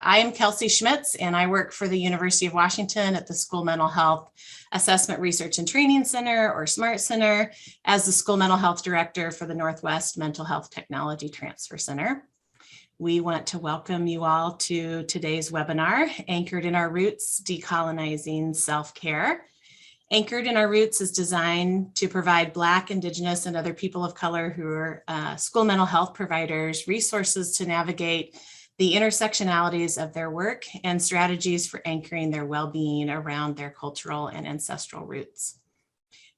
I am Kelsey Schmitz, and I work for the University of Washington at the School Mental Health Assessment Research and Training Center, or SMART Center, as the School Mental Health Director for the Northwest Mental Health Technology Transfer Center. We want to welcome you all to today's webinar, Anchored in Our Roots, Decolonizing Self-Care. Anchored in Our Roots is designed to provide Black, Indigenous, and other people of color who are school mental health providers resources to navigate the intersectionalities of their work and strategies for anchoring their well-being around their cultural and ancestral roots.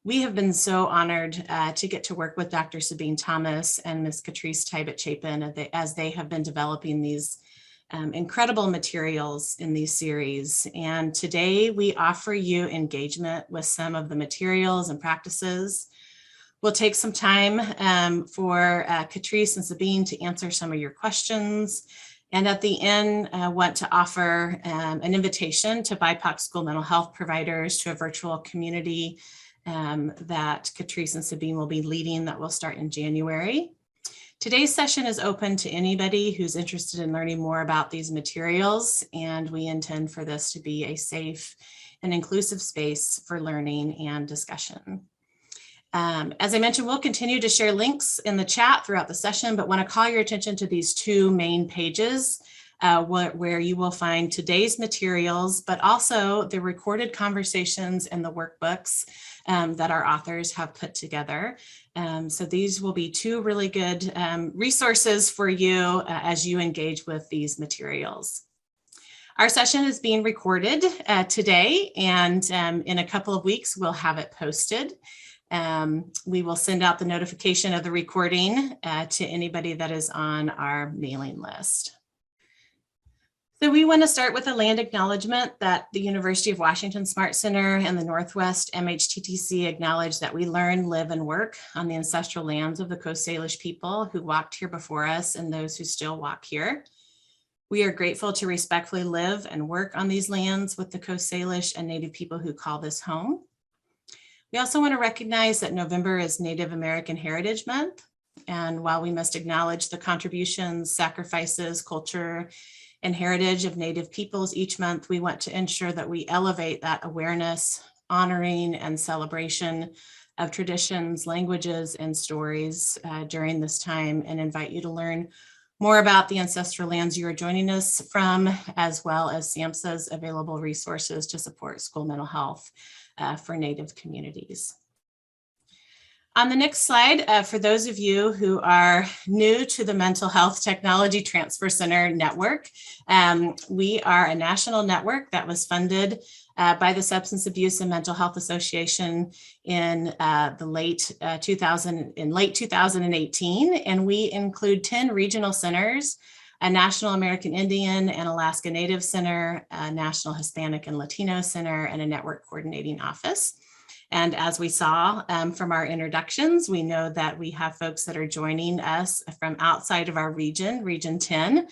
We have been so honored to get to work with Dr. Sabine Thomas and Ms. Catrice Tybett-Chapin as they have been developing these incredible materials in these series. And today we offer you engagement with some of the materials and practices. We'll take some time for Catrice and Sabine to answer some of your questions. And at the end, I want to offer an invitation to BIPOC school mental health providers to a virtual community that Catrice and Sabine will be leading that will start in January. Today's session is open to anybody who's interested in learning more about these materials, and we intend for this to be a safe and inclusive space for learning and discussion. As I mentioned, we'll continue to share links in the chat throughout the session, but want to call your attention to these two main pages where you will find today's materials, but also the recorded conversations and the workbooks that our authors have put together. So these will be two really good resources for you as you engage with these materials. Our session is being recorded today, and in a couple of weeks, we'll have it posted. We will send out the notification of the recording to anybody that is on our mailing list. So we want to start with a land acknowledgement that the University of Washington SMART Center and the Northwest MHTC acknowledge that we learn, live, and work on the ancestral lands of the Coast Salish people who walked here before us and those who still walk here. We are grateful to respectfully live and work on these lands with the Coast Salish and Native people who call this home. We also want to recognize that November is Native American Heritage Month. And while we must acknowledge the contributions, sacrifices, culture, and heritage of Native peoples each month, we want to ensure that we elevate that awareness, honoring, and celebration of traditions, languages, and stories during this time, and invite you to learn more about the ancestral lands you are joining us from, as well as SAMHSA's available resources to support school mental health for Native communities. On the next slide, for those of you who are new to the Mental Health Technology Transfer Center network, we are a national network that was funded by the Substance Abuse and Mental Health Association in late 2018, and we include 10 regional centers, a National American Indian and Alaska Native Center, a National Hispanic and Latino Center, and a network coordinating office. And as we saw from our introductions, we know that we have folks that are joining us from outside of our region, Region 10,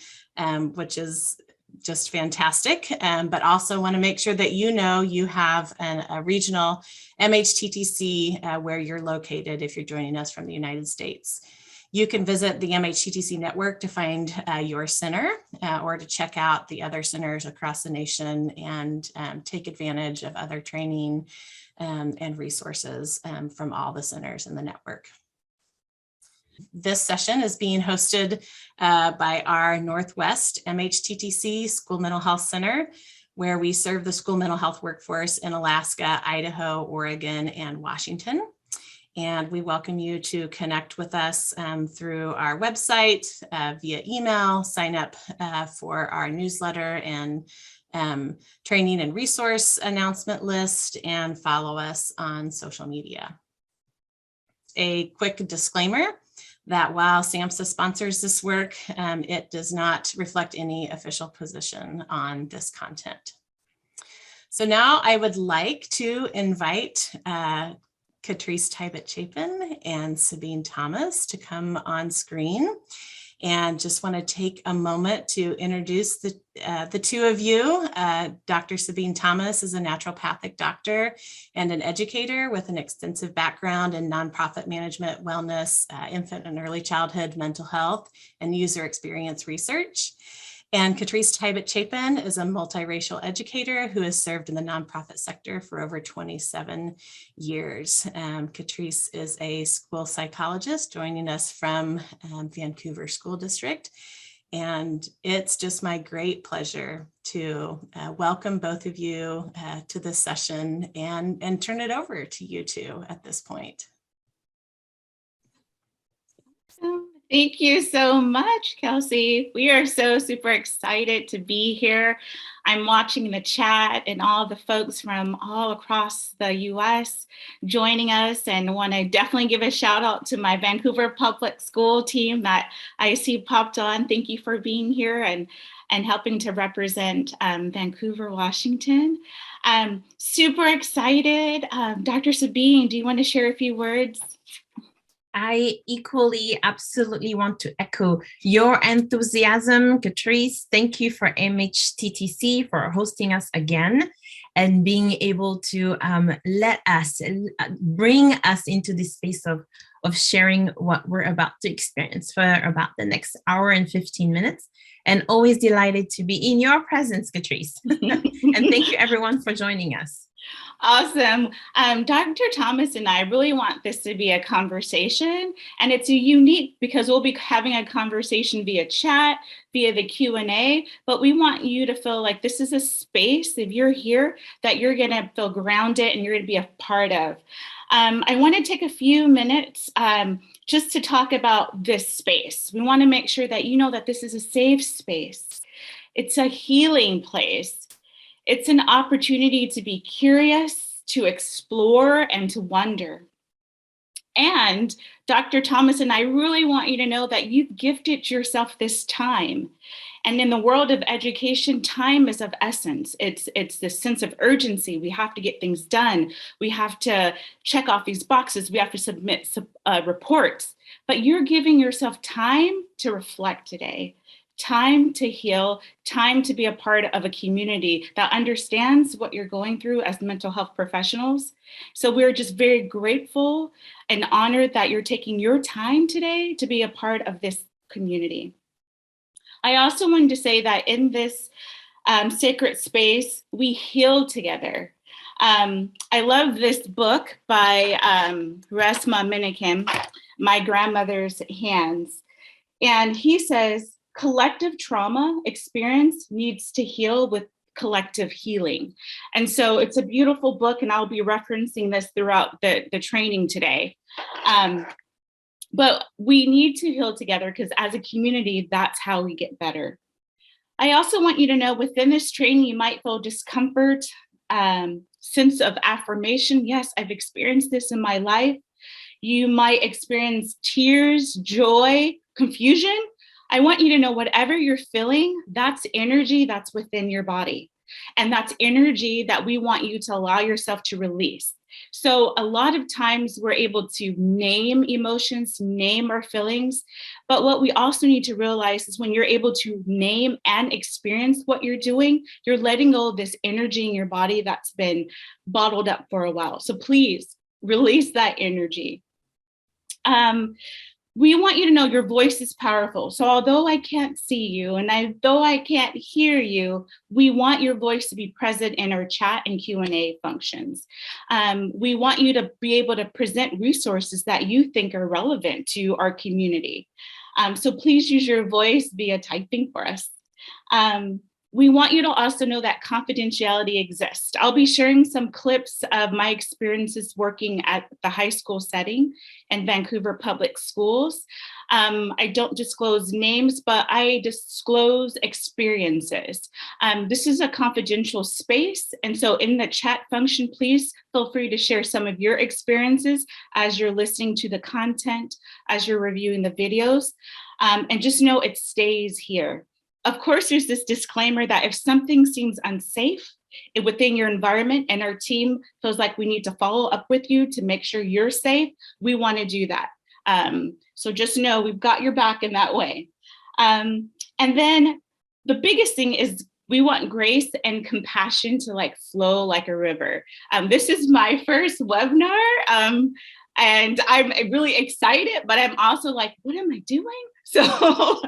which is just fantastic, but also want to make sure that you know you have a regional MHTTC where you're located if you're joining us from the United States. You can visit the MHTTC network to find your center or to check out the other centers across the nation and take advantage of other training and resources from all the centers in the network. This session is being hosted by our Northwest MHTTC School Mental Health Center, where we serve the school mental health workforce in Alaska, Idaho, Oregon, and Washington. And we welcome you to connect with us through our website, via email, sign up for our newsletter and training and resource announcement list, and follow us on social media. A quick disclaimer that while SAMHSA sponsors this work, it does not reflect any official position on this content. So now I would like to invite Catrice Tybett-Chapin and Sabine Thomas to come on screen, and just want to take a moment to introduce the two of you. Dr. Sabine Thomas is a naturopathic doctor and an educator with an extensive background in nonprofit management, wellness, infant and early childhood mental health, and user experience research. And Catrice Tybett Chapin is a multiracial educator who has served in the nonprofit sector for over 27 years. Catrice is a school psychologist joining us from Vancouver School District. And it's just my great pleasure to welcome both of you to this session and turn it over to you two at this point. Thank you so much, Kelsey. We are so super excited to be here. I'm watching the chat and all the folks from all across the US joining us, and want to definitely give a shout out to my Vancouver Public School team that I see popped on. Thank you for being here and helping to represent Vancouver, Washington. Super excited. Dr. Sabine, do you want to share a few words? I equally absolutely want to echo your enthusiasm, Catrice. Thank you for MHTC for hosting us again and being able to let us bring us into this space of sharing what we're about to experience for about the next hour and 15 minutes. And always delighted to be in your presence, Catrice. And thank you everyone for joining us. Awesome. Dr. Thomas and I really want this to be a conversation, and it's unique because we'll be having a conversation via chat, via the Q&A, but we want you to feel like this is a space, if you're here, that you're going to feel grounded and you're going to be a part of. I want to take a few minutes just to talk about this space. We want to make sure that you know that this is a safe space. It's a healing place. It's an opportunity to be curious, to explore, and to wonder. And Dr. Thomas and I really want you to know that you've gifted yourself this time. And in the world of education, time is of essence. It's this sense of urgency. We have to get things done. We have to check off these boxes. We have to submit reports. But you're giving yourself time to reflect today. Time to heal, time to be a part of a community that understands what you're going through as mental health professionals. So we're just very grateful and honored that you're taking your time today to be a part of this community. I also wanted to say that in this sacred space, we heal together. I love this book by Resmaa Menakem, My Grandmother's Hands. And he says, collective trauma experience needs to heal with collective healing. And so it's a beautiful book, and I'll be referencing this throughout the training today. But we need to heal together because as a community, that's how we get better. I also want you to know within this training, you might feel discomfort, sense of affirmation. Yes, I've experienced this in my life. You might experience tears, joy, confusion. I want you to know whatever you're feeling, that's energy that's within your body. And that's energy that we want you to allow yourself to release. So a lot of times we're able to name emotions, name our feelings. But what we also need to realize is when you're able to name and experience what you're doing, you're letting go of this energy in your body that's been bottled up for a while. So please release that energy. We want you to know your voice is powerful. So although I can't see you and although I can't hear you, we want your voice to be present in our chat and Q&A functions. We want you to be able to present resources that you think are relevant to our community. So please use your voice via typing for us. We want you to also know that confidentiality exists. I'll be sharing some clips of my experiences working at the high school setting in Vancouver Public Schools. I don't disclose names, but I disclose experiences. This is a confidential space. And so in the chat function, please feel free to share some of your experiences as you're listening to the content, as you're reviewing the videos. And just know it stays here. Of course, there's this disclaimer that if something seems unsafe within your environment and our team feels like we need to follow up with you to make sure you're safe, we want to do that. So just know we've got your back in that way. And then the biggest thing is we want grace and compassion to flow like a river. This is my first webinar and I'm really excited, but I'm also like, what am I doing? So,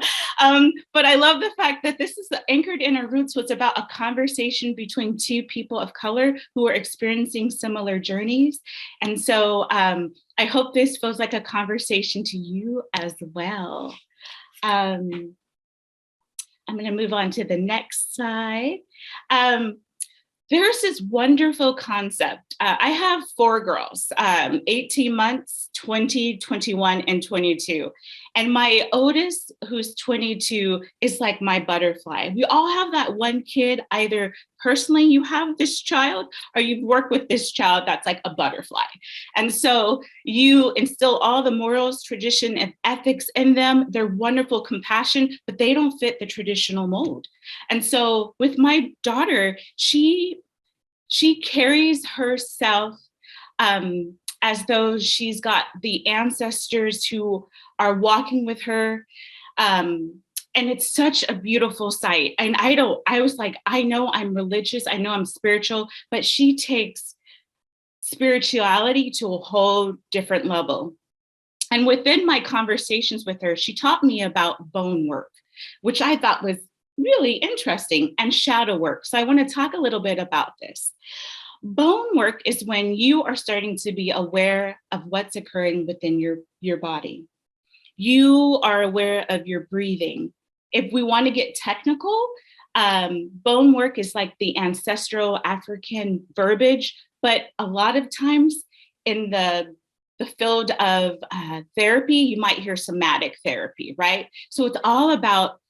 but I love the fact that this is anchored in our roots. Was about a conversation between two people of color who are experiencing similar journeys. And so I hope this feels like a conversation to you as well. I'm going to move on to the next slide. There's this wonderful concept. I have 4 girls, 18 months, 20, 21, and 22. And my oldest, who's 22, is like my butterfly. We all have that one kid, either personally you have this child or you've worked with this child that's like a butterfly. And so you instill all the morals, tradition, and ethics in them. They're wonderful, compassion, but they don't fit the traditional mold. And so with my daughter, she carries herself as though she's got the ancestors who are walking with her. And it's such a beautiful sight. And I was like, I know I'm religious, I know I'm spiritual, but she takes spirituality to a whole different level. And within my conversations with her, she taught me about bone work, which I thought was really interesting, and shadow work. So I want to talk a little bit about this. Bone work is when you are starting to be aware of what's occurring within your body. You are aware of your breathing. If we want to get technical, bone work is like the ancestral African verbiage, but a lot of times in the field of therapy, you might hear somatic therapy, right? So it's all about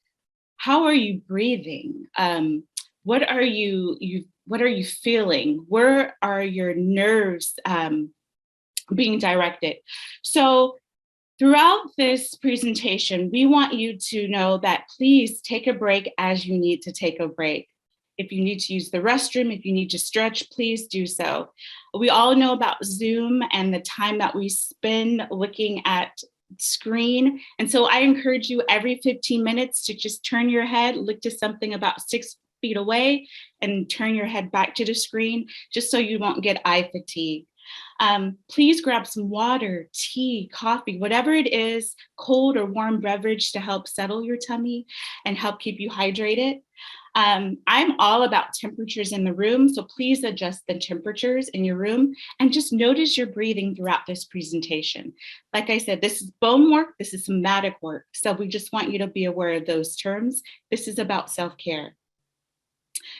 how are you breathing? What are you feeling? Where are your nerves being directed? So throughout this presentation, we want you to know that please take a break as you need to take a break. If you need to use the restroom, if you need to stretch, please do so. We all know about Zoom and the time that we spend looking at screen. And so I encourage you every 15 minutes to just turn your head, look to something about 6 feet away, and turn your head back to the screen, just so you won't get eye fatigue. Please grab some water, tea, coffee, whatever it is, cold or warm beverage to help settle your tummy and help keep you hydrated. I'm all about temperatures in the room, so please adjust the temperatures in your room and just notice your breathing throughout this presentation. Like I said, this is bone work, this is somatic work, so we just want you to be aware of those terms. This is about self-care.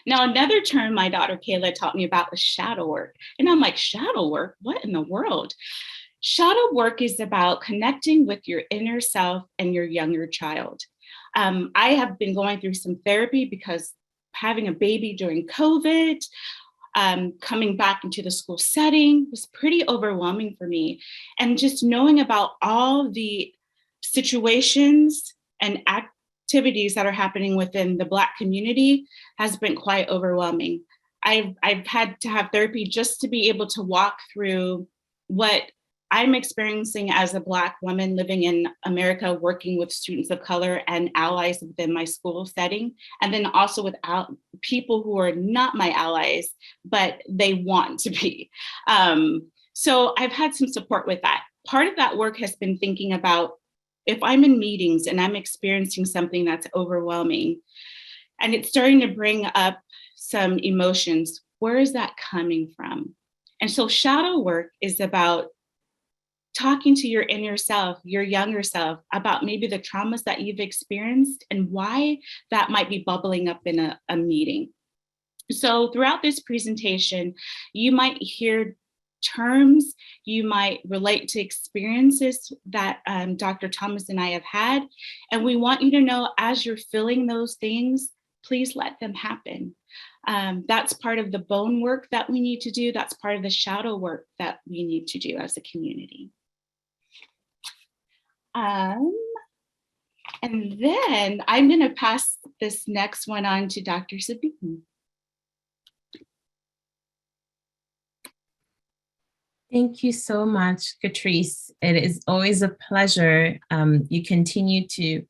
Now, another term my daughter Kayla taught me about was shadow work. And I'm like, shadow work? What in the world? Shadow work is about connecting with your inner self and your younger child. I have been going through some therapy because having a baby during COVID, coming back into the school setting was pretty overwhelming for me. And just knowing about all the situations and activities that are happening within the Black community has been quite overwhelming. I've had to have therapy just to be able to walk through what I'm experiencing as a Black woman living in America, working with students of color and allies within my school setting, and then also with people who are not my allies, but they want to be. So I've had some support with that. Part of that work has been thinking about if I'm in meetings and I'm experiencing something that's overwhelming and it's starting to bring up some emotions, where is that coming from? And so shadow work is about talking to your inner self, your younger self, about maybe the traumas that you've experienced and why that might be bubbling up in a meeting. So throughout this presentation, you might hear terms, you might relate to experiences that Dr. Thomas and I have had. And we want you to know, as you're feeling those things, please let them happen. That's part of the bone work that we need to do. That's part of the shadow work that we need to do as a community. And then I'm going to pass this next one on to Dr. Sabine. Thank you so much, Catrice. It is always a pleasure. You continue to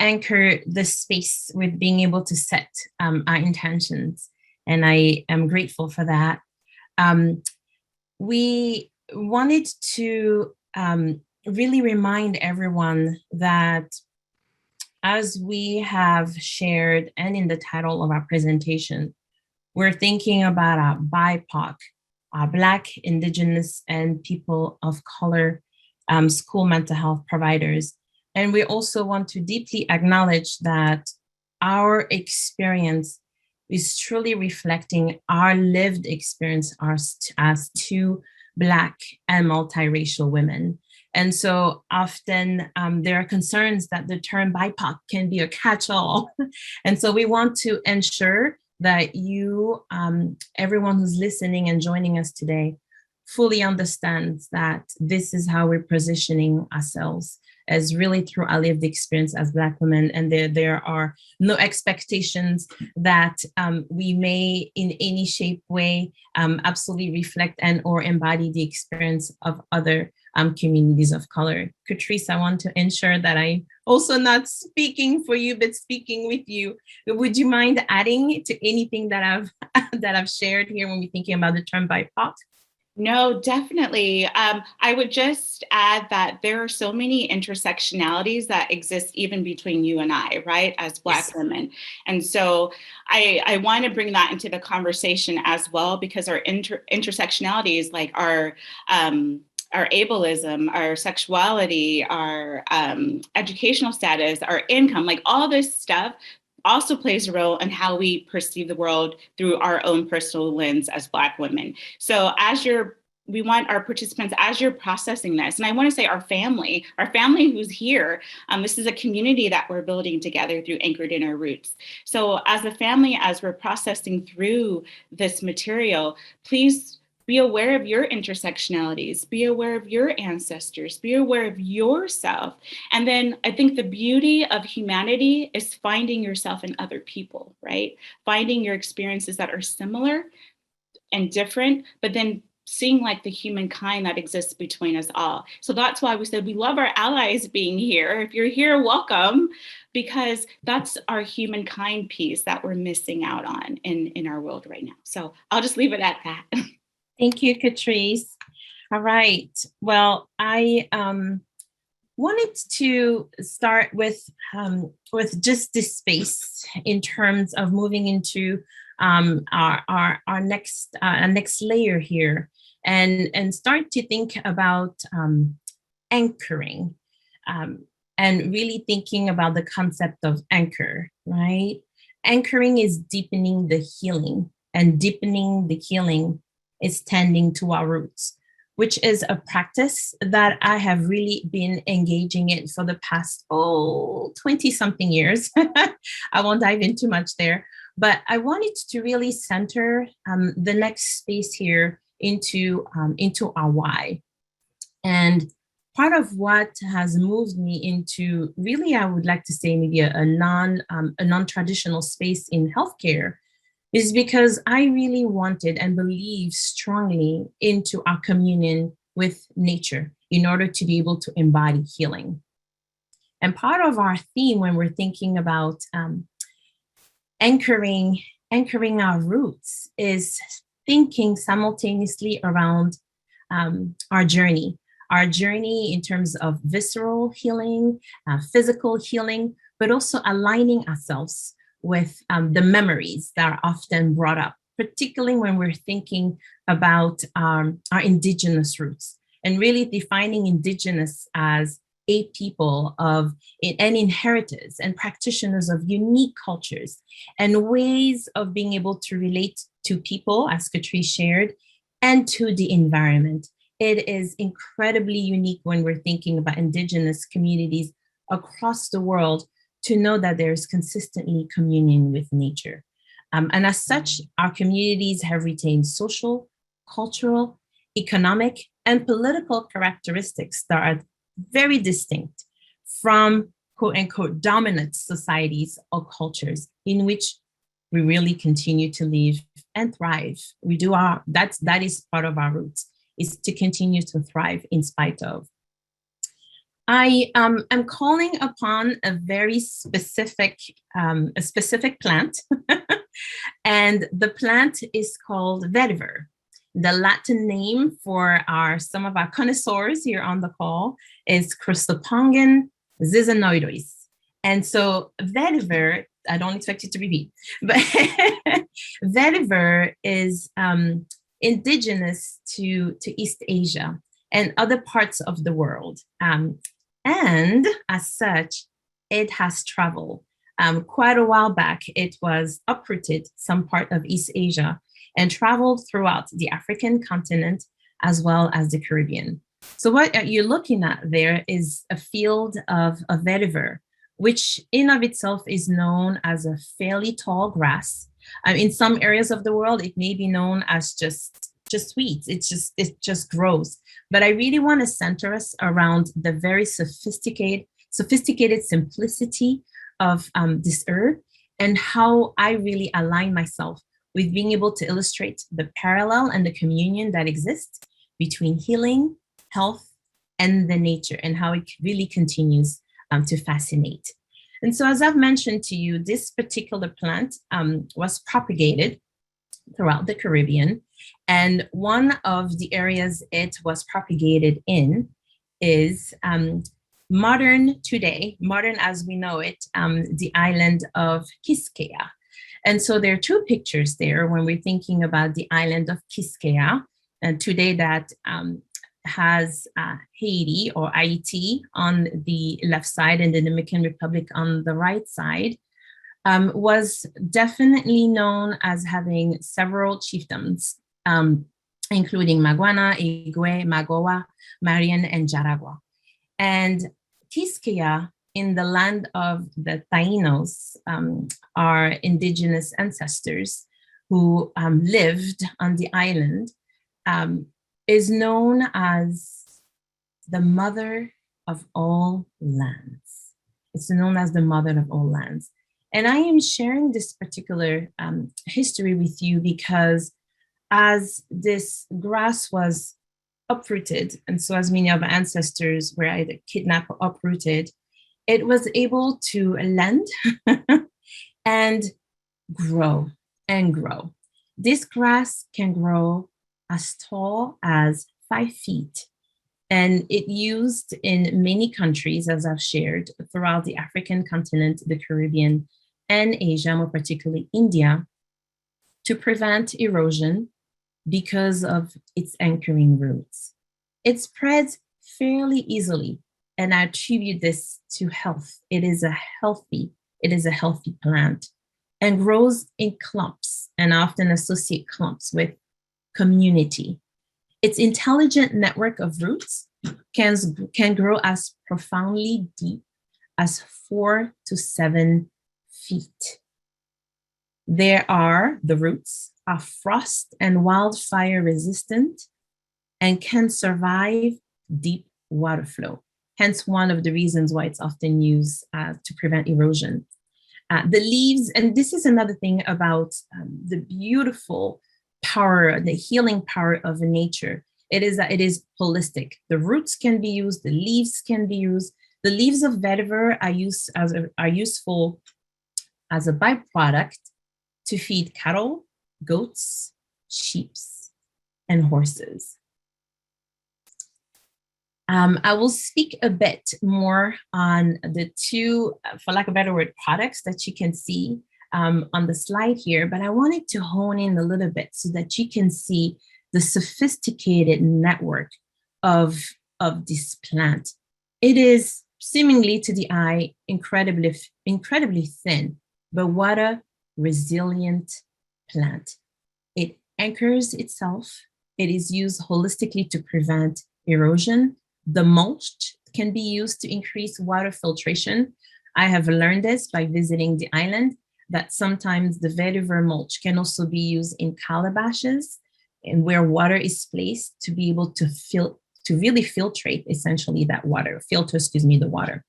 anchor the space with being able to set our intentions. And I am grateful for that. We wanted to really remind everyone that as we have shared and in the title of our presentation, we're thinking about our BIPOC, our Black, Indigenous, and people of color school mental health providers. And we also want to deeply acknowledge that our experience is truly reflecting our lived experience as two Black and multiracial women. And so often there are concerns that the term BIPOC can be a catch-all. And so we want to ensure that you, everyone who's listening and joining us today, fully understands that this is how we're positioning ourselves, as really through our lived experience as Black women. And there are no expectations that we may in any shape, way, absolutely reflect and or embody the experience of other communities of color. Catrice, I want to ensure that I'm also not speaking for you, but speaking with you. Would you mind adding to anything that I've shared here when we're thinking about the term BIPOC? No, definitely. I would just add that there are so many intersectionalities that exist even between you and I, right, as Black Yes. women. And so I want to bring that into the conversation as well, because our intersectionalities, like our ableism, our sexuality, our educational status, our income, like all this stuff also plays a role in how we perceive the world through our own personal lens as Black women. So we want our participants, as you're processing this, and I want to say our family who's here, this is a community that we're building together through Anchored in Our Roots. So as a family, as we're processing through this material, please be aware of your intersectionalities, be aware of your ancestors, be aware of yourself. And then I think the beauty of humanity is finding yourself in other people, right? Finding your experiences that are similar and different, but then seeing like the humankind that exists between us all. So that's why we said we love our allies being here. If you're here, welcome, because that's our humankind piece that we're missing out on in our world right now. So I'll just leave it at that. Thank you, Catrice. All right. Well, I wanted to start with just this space in terms of moving into our next layer here, and start to think about anchoring, and really thinking about the concept of anchor, right? Anchoring is deepening the healing, and deepening the healing is tending to our roots, which is a practice that I have really been engaging in for the past 20-something years. I won't dive in too much there, but I wanted to really center the next space here into our why. And part of what has moved me into really, I would like to say maybe a non-traditional space in healthcare, is because I really wanted and believe strongly into our communion with nature in order to be able to embody healing. And part of our theme when we're thinking about anchoring our roots is thinking simultaneously around our journey in terms of visceral healing, physical healing, but also aligning ourselves with the memories that are often brought up, particularly when we're thinking about our indigenous roots, and really defining indigenous as a people of and inheritors and practitioners of unique cultures and ways of being able to relate to people, as Catrice shared, and to the environment. It is incredibly unique when we're thinking about indigenous communities across the world to know that there's consistently communion with nature. And as such, our communities have retained social, cultural, economic, and political characteristics that are very distinct from quote unquote dominant societies or cultures in which we really continue to live and thrive. That is part of our roots, is to continue to thrive in spite of. I am calling upon a very specific plant, and the plant is called vetiver. The Latin name for some of our connoisseurs here on the call is Crystopongon zizanoides, And so vetiver, I don't expect you to repeat, but vetiver is indigenous to East Asia and other parts of the world. And as such, it has traveled. Quite a while back, it was uprooted some part of East Asia and traveled throughout the African continent as well as the Caribbean. So what you're looking at there is a field of a vetiver, which in of itself is known as a fairly tall grass. In some areas of the world, it may be known as just weeds. It just grows. But I really want to center us around the very sophisticated simplicity of this herb and how I really align myself with being able to illustrate the parallel and the communion that exists between healing, health, and the nature, and how it really continues to fascinate. And so as I've mentioned to you, this particular plant was propagated throughout the Caribbean. And one of the areas it was propagated in is modern as we know it, the island of Quisqueya. And so there are two pictures there when we're thinking about the island of Quisqueya, and today that has Haiti or Haiti on the left side and the Dominican Republic on the right side, was definitely known as having several chiefdoms, including Maguana, Igwe, Magoa, Marian, and Jaragua. And Quisqueya, in the land of the Taínos, our indigenous ancestors who lived on the island, is known as the mother of all lands. It's known as the mother of all lands. And I am sharing this particular history with you because as this grass was uprooted, and so as many of our ancestors were either kidnapped or uprooted, it was able to lend and grow and grow. This grass can grow as tall as 5 feet. And it used in many countries, as I've shared, throughout the African continent, the Caribbean, and Asia, more particularly India, to prevent erosion because of its anchoring roots. It spreads fairly easily, and I attribute this to health. It is a healthy plant and grows in clumps, and I often associate clumps with community. Its intelligent network of roots can grow as profoundly deep as 4 to 7 feet. The roots are frost and wildfire resistant and can survive deep water flow. Hence one of the reasons why it's often used to prevent erosion. The leaves, and this is another thing about the beautiful power, the healing power of nature. It is holistic. The roots can be used, the leaves can be used. The leaves of vetiver are useful as a byproduct to feed cattle, goats, sheep, and horses. I will speak a bit more on the two, for lack of a better word, products that you can see on the slide here, but I wanted to hone in a little bit so that you can see the sophisticated network of this plant. It is seemingly to the eye incredibly thin, but what a resilient plant. It anchors itself. It is used holistically to prevent erosion. The mulch can be used to increase water filtration. I have learned this by visiting the island, that sometimes the vetiver mulch can also be used in calabashes and where water is placed to be able to really filtrate essentially that water, the water.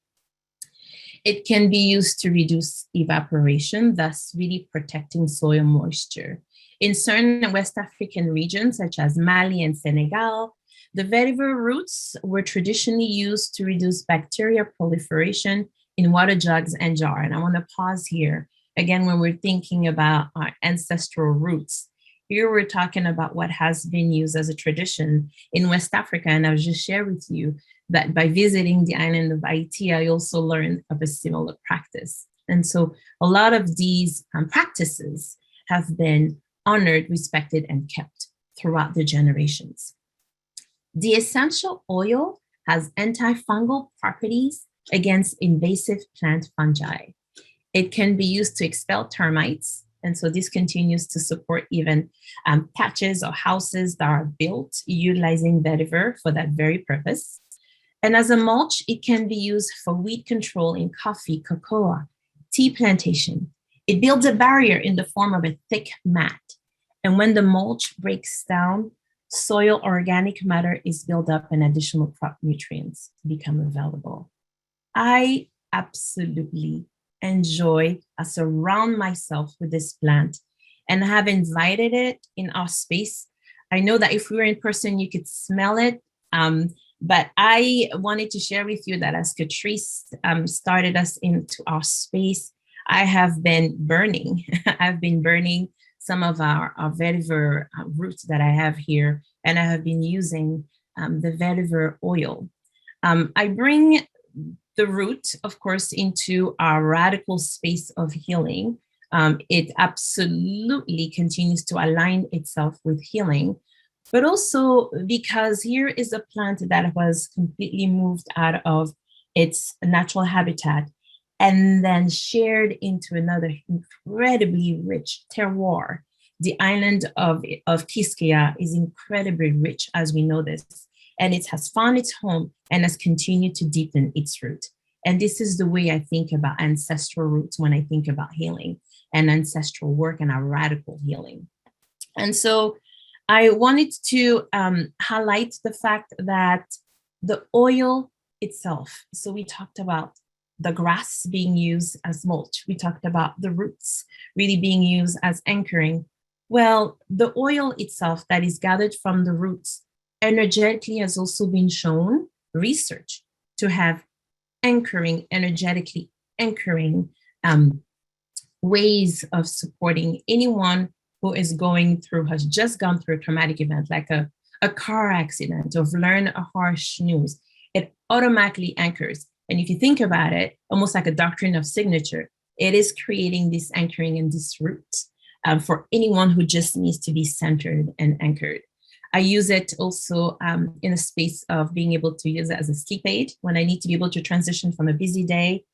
It can be used to reduce evaporation, thus really protecting soil moisture. In certain West African regions, such as Mali and Senegal, the vetiver roots were traditionally used to reduce bacteria proliferation in water jugs and jar. And I want to pause here. Again, when we're thinking about our ancestral roots, here we're talking about what has been used as a tradition in West Africa. And I'll just share with you that by visiting the island of Haiti, I also learned of a similar practice. And so a lot of these practices have been honored, respected, and kept throughout the generations. The essential oil has antifungal properties against invasive plant fungi. It can be used to expel termites. And so this continues to support even patches or houses that are built utilizing vetiver for that very purpose. And as a mulch, it can be used for weed control in coffee, cocoa, tea plantation. It builds a barrier in the form of a thick mat. And when the mulch breaks down, soil organic matter is built up and additional crop nutrients become available. I absolutely enjoy, I surround myself with this plant and have invited it in our space. I know that if we were in person, you could smell it. But I wanted to share with you that as Catrice started us into our space, I have been burning. I've been burning some of our vetiver roots that I have here, and I have been using the vetiver oil. I bring the root, of course, into our radical space of healing. It absolutely continues to align itself with healing, but also because here is a plant that was completely moved out of its natural habitat and then shared into another incredibly rich terroir. The island of Quisqueya is incredibly rich, as we know this, and it has found its home and has continued to deepen its root. And this is the way I think about ancestral roots when I think about healing and ancestral work and our radical healing. And so I wanted to highlight the fact that the oil itself, so we talked about the grass being used as mulch. We talked about the roots really being used as anchoring. Well, the oil itself that is gathered from the roots energetically has also been shown, research, to have anchoring, energetically anchoring ways of supporting anyone who is going through, has just gone through a traumatic event like a car accident or learned a harsh news. It automatically anchors. And if you think about it, almost like a doctrine of signature, it is creating this anchoring and this root for anyone who just needs to be centered and anchored. I use it also in a space of being able to use it as a sleep aid when I need to be able to transition from a busy day,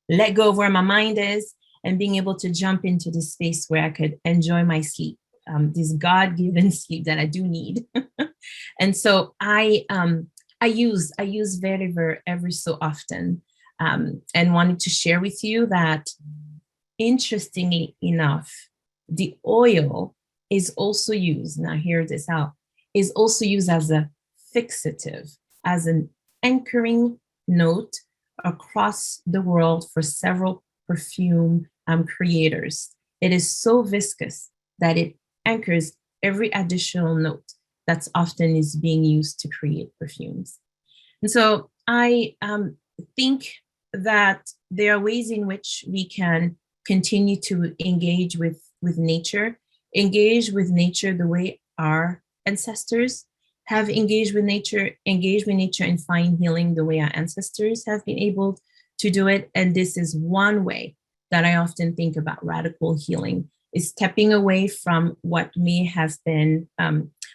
let go of where my mind is, and being able to jump into this space where I could enjoy my sleep, this God-given sleep that I do need. And so I use vetiver every so often, and wanted to share with you that, interestingly enough, the oil is also used, now hear this out, is also used as a fixative, as an anchoring note across the world for several perfume creators. It is so viscous that it anchors every additional note that's often is being used to create perfumes. And so I think that there are ways in which we can continue to engage with nature the way our ancestors have engaged with nature and find healing the way our ancestors have been able to do it. And this is one way that I often think about radical healing, is stepping away from what may have been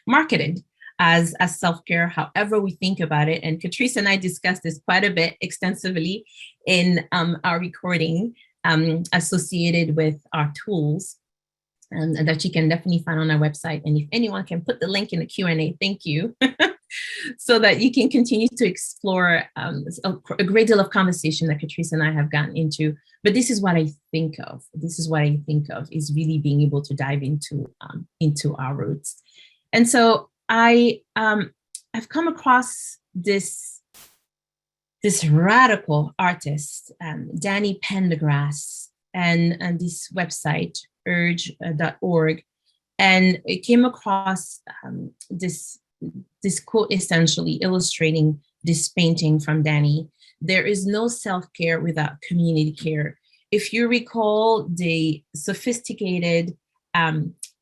marketed as self-care, however we think about it. And Catrice and I discussed this quite a bit extensively in our recording associated with our tools that you can definitely find on our website. And if anyone can put the link in the Q&A, thank you, so that you can continue to explore a great deal of conversation that Catrice and I have gotten into. But this is what I think of. This is what I think of is really being able to dive into our roots. And so I've come across this radical artist, Danny Pendergrass, and this website, urge.org, and it came across this quote essentially illustrating this painting from Danny. There is no self-care without community care. If you recall the sophisticated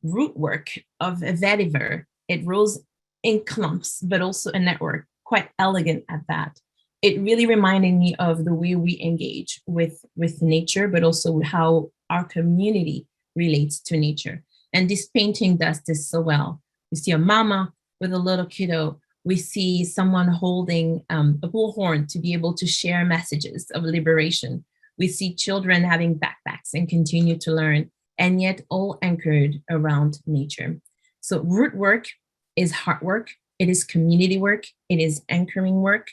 root work of a vetiver, it rolls in clumps, but also a network quite elegant at that. It really reminded me of the way we engage with nature, but also how our community relates to nature. And this painting does this so well. We see a mama with a little kiddo. We see someone holding a bullhorn to be able to share messages of liberation. We see children having backpacks and continue to learn, and yet all anchored around nature. So root work is hard work. It is community work. It is anchoring work.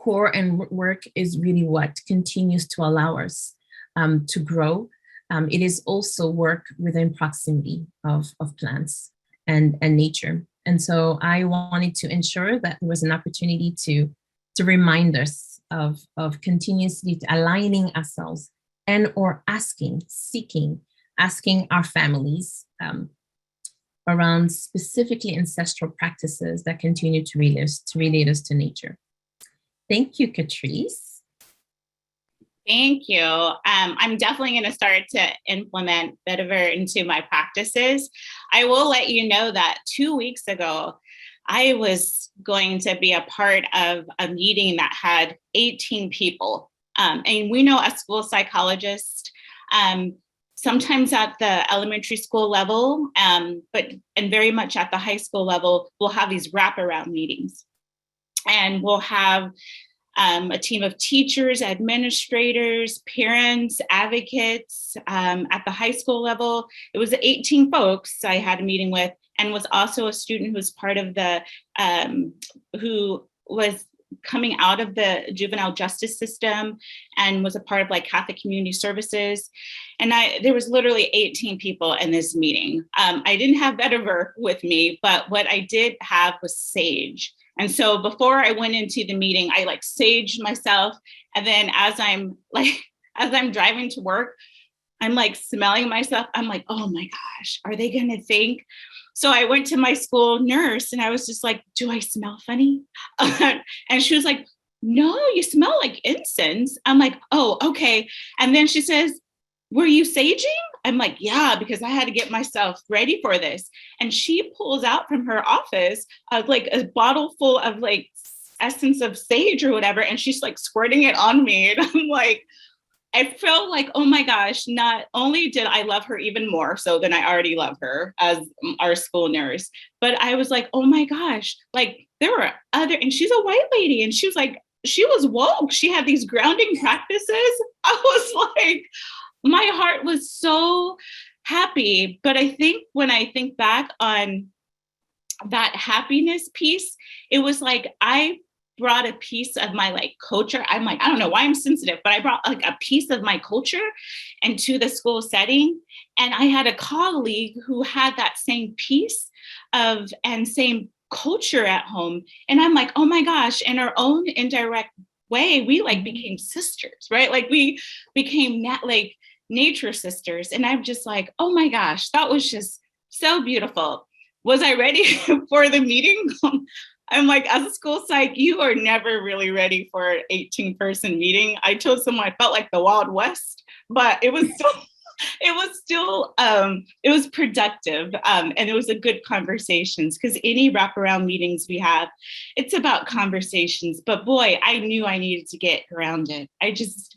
Core and root work is really what continues to allow us to grow. It is also work within proximity of plants and nature. And so I wanted to ensure that there was an opportunity to remind us of continuously aligning ourselves and or asking our families around specifically ancestral practices that continue to relate us to nature. Thank you, Catrice. Thank you. I'm definitely going to start to implement Vetiver into my practices. I will let you know that 2 weeks ago, I was going to be a part of a meeting that had 18 people. And we know as school psychologists, sometimes at the elementary school level, and very much at the high school level, we'll have these wraparound meetings. And we'll have a team of teachers, administrators, parents, advocates. At the high school level, it was 18 folks I had a meeting with, and was also a student who was part of the, who was coming out of the juvenile justice system and was a part of like Catholic Community Services. And there was literally 18 people in this meeting. I didn't have Vetiver with me, but what I did have was sage. And so before I went into the meeting, I like saged myself. And then as I'm driving to work, I'm like smelling myself. I'm like, oh my gosh, are they gonna think? So I went to my school nurse and I was just like, do I smell funny? And she was like, no, you smell like incense. I'm like, oh, okay. And then she says, were you saging? I'm like, yeah, because I had to get myself ready for this. And she pulls out from her office like a bottle full of like essence of sage or whatever. And she's like squirting it on me. And I'm like, I felt like, oh my gosh, not only did I love her even more so than I already love her as our school nurse, but I was like, oh my gosh, like there were other, and she's a white lady and she was like, she was woke. She had these grounding practices. I was like, my heart was so happy. But I think when I think back on that happiness piece, it was like, I brought a piece of my like culture. I'm like, I don't know why I'm sensitive, but I brought like a piece of my culture into the school setting. And I had a colleague who had that same piece of and same culture at home. And I'm like, oh my gosh, in our own indirect way, we like became sisters, right? Like we became like nature sisters. And I'm just like, oh my gosh, that was just so beautiful. Was I ready for the meeting? I'm like, as a school psych, you are never really ready for an 18-person meeting. I told someone I felt like the Wild West, but it was still, it was productive. And it was a good conversations, because any wraparound meetings we have, it's about conversations. But boy, I knew I needed to get grounded. I just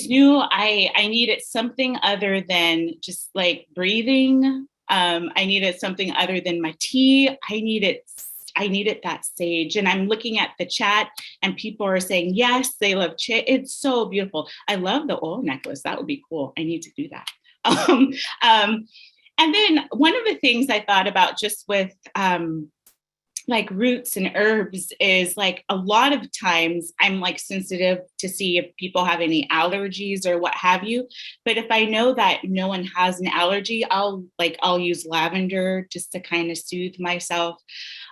knew I needed something other than just like breathing. I needed something other than my tea. I needed that sage. And I'm looking at the chat and people are saying, yes, they love it's so beautiful. I love the oil necklace. That would be cool. I need to do that. And then one of the things I thought about just with like roots and herbs is like a lot of times I'm like sensitive to see if people have any allergies or what have you. But if I know that no one has an allergy, I'll use lavender just to kind of soothe myself.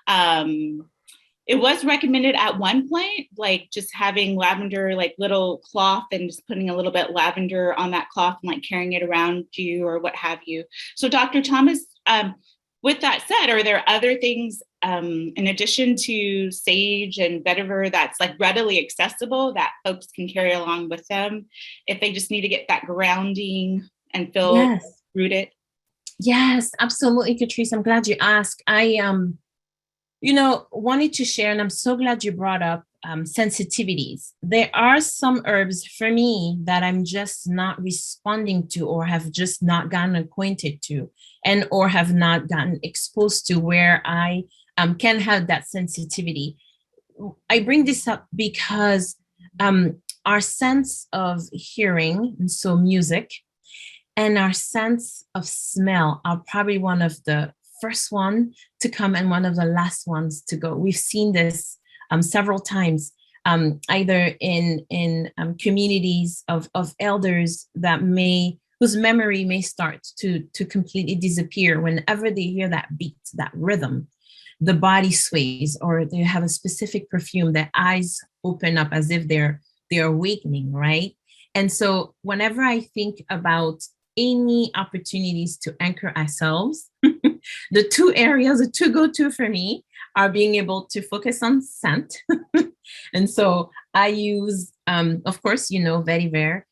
It was recommended at one point, like just having lavender, like little cloth and just putting a little bit lavender on that cloth and like carrying it around you or what have you. So Dr. Thomas, with that said, are there other things in addition to sage and vetiver that's like readily accessible that folks can carry along with them if they just need to get that grounding and feel rooted? Yes, absolutely, Catrice. I'm glad you asked. Wanted to share, and I'm so glad you brought up sensitivities. There are some herbs for me that I'm just not responding to, or have just not gotten acquainted to, and or have not gotten exposed to, where I can have that sensitivity. I bring this up because our sense of hearing, and so music, and our sense of smell are probably one of the first one to come and one of the last ones to go. We've seen this several times, either in communities of elders that whose memory may start to completely disappear whenever they hear that beat, that rhythm. The body sways, or they have a specific perfume. Their eyes open up as if they're awakening, right? And so whenever I think about any opportunities to anchor ourselves, the two go-to for me are being able to focus on scent. And so I use, of course, vetiver.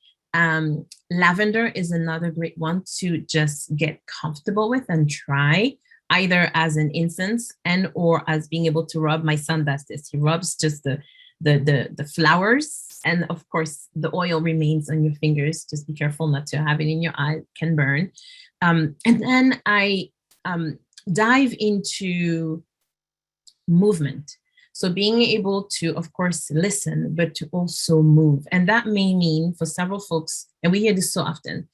Lavender is another great one to just get comfortable with and try, either as an incense and or as being able to rub. My son does this. He rubs just the flowers, and of course the oil remains on your fingers. Just be careful not to have it in your eye, it can burn. And then I dive into movement. So being able to, of course, listen, but to also move. And that may mean for several folks, and we hear this so often,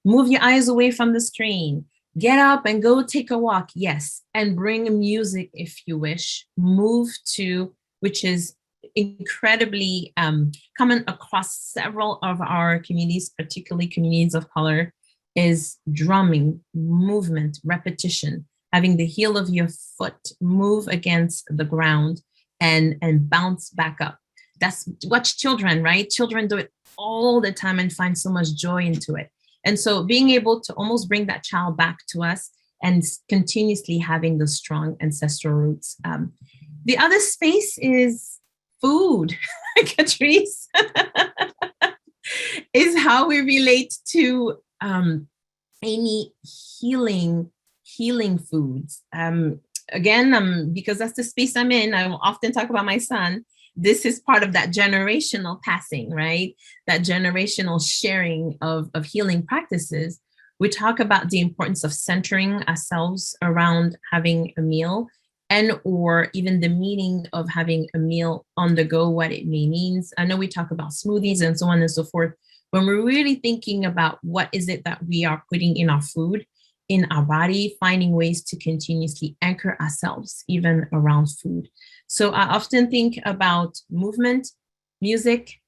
move your eyes away from the screen, get up and go take a walk. Yes. And bring music if you wish. Move to, which is incredibly common across several of our communities, particularly communities of color, is drumming, movement, repetition, having the heel of your foot move against the ground and bounce back up. Watch children, right? Children do it all the time and find so much joy into it. And so being able to almost bring that child back to us and continuously having the strong ancestral roots. The other space is food, Catrice, is how we relate to any healing foods. Again, because that's the space I'm in, I will often talk about my son. This is part of that generational passing, right? That generational sharing of healing practices. We talk about the importance of centering ourselves around having a meal, and or even the meaning of having a meal on the go, what it may mean. I know we talk about smoothies and so on and so forth. When we're really thinking about what is it that we are putting in our food, in our body, finding ways to continuously anchor ourselves, even around food. So I often think about movement, music,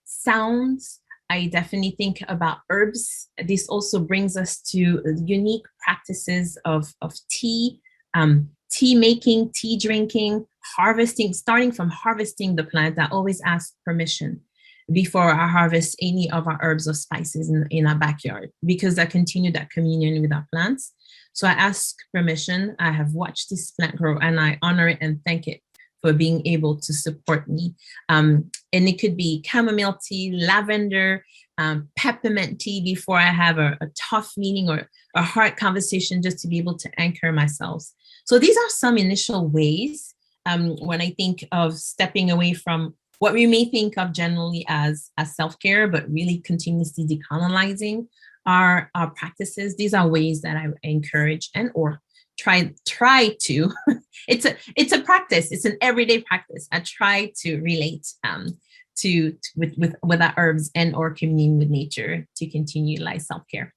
sounds. I definitely think about herbs. This also brings us to unique practices of tea, tea making, tea drinking, harvesting, starting from harvesting the plant. I always ask permission before I harvest any of our herbs or spices in our backyard, because I continue that communion with our plants. So I ask permission. I have watched this plant grow and I honor it and thank it for being able to support me. And it could be chamomile tea, lavender, peppermint tea before I have a tough meeting or a hard conversation, just to be able to anchor myself. So these are some initial ways when I think of stepping away from what we may think of generally as self-care, but really continuously decolonizing our practices. These are ways that I encourage and or try to, it's a practice, it's an everyday practice. I try to relate with our herbs and or communing with nature to continue like self-care.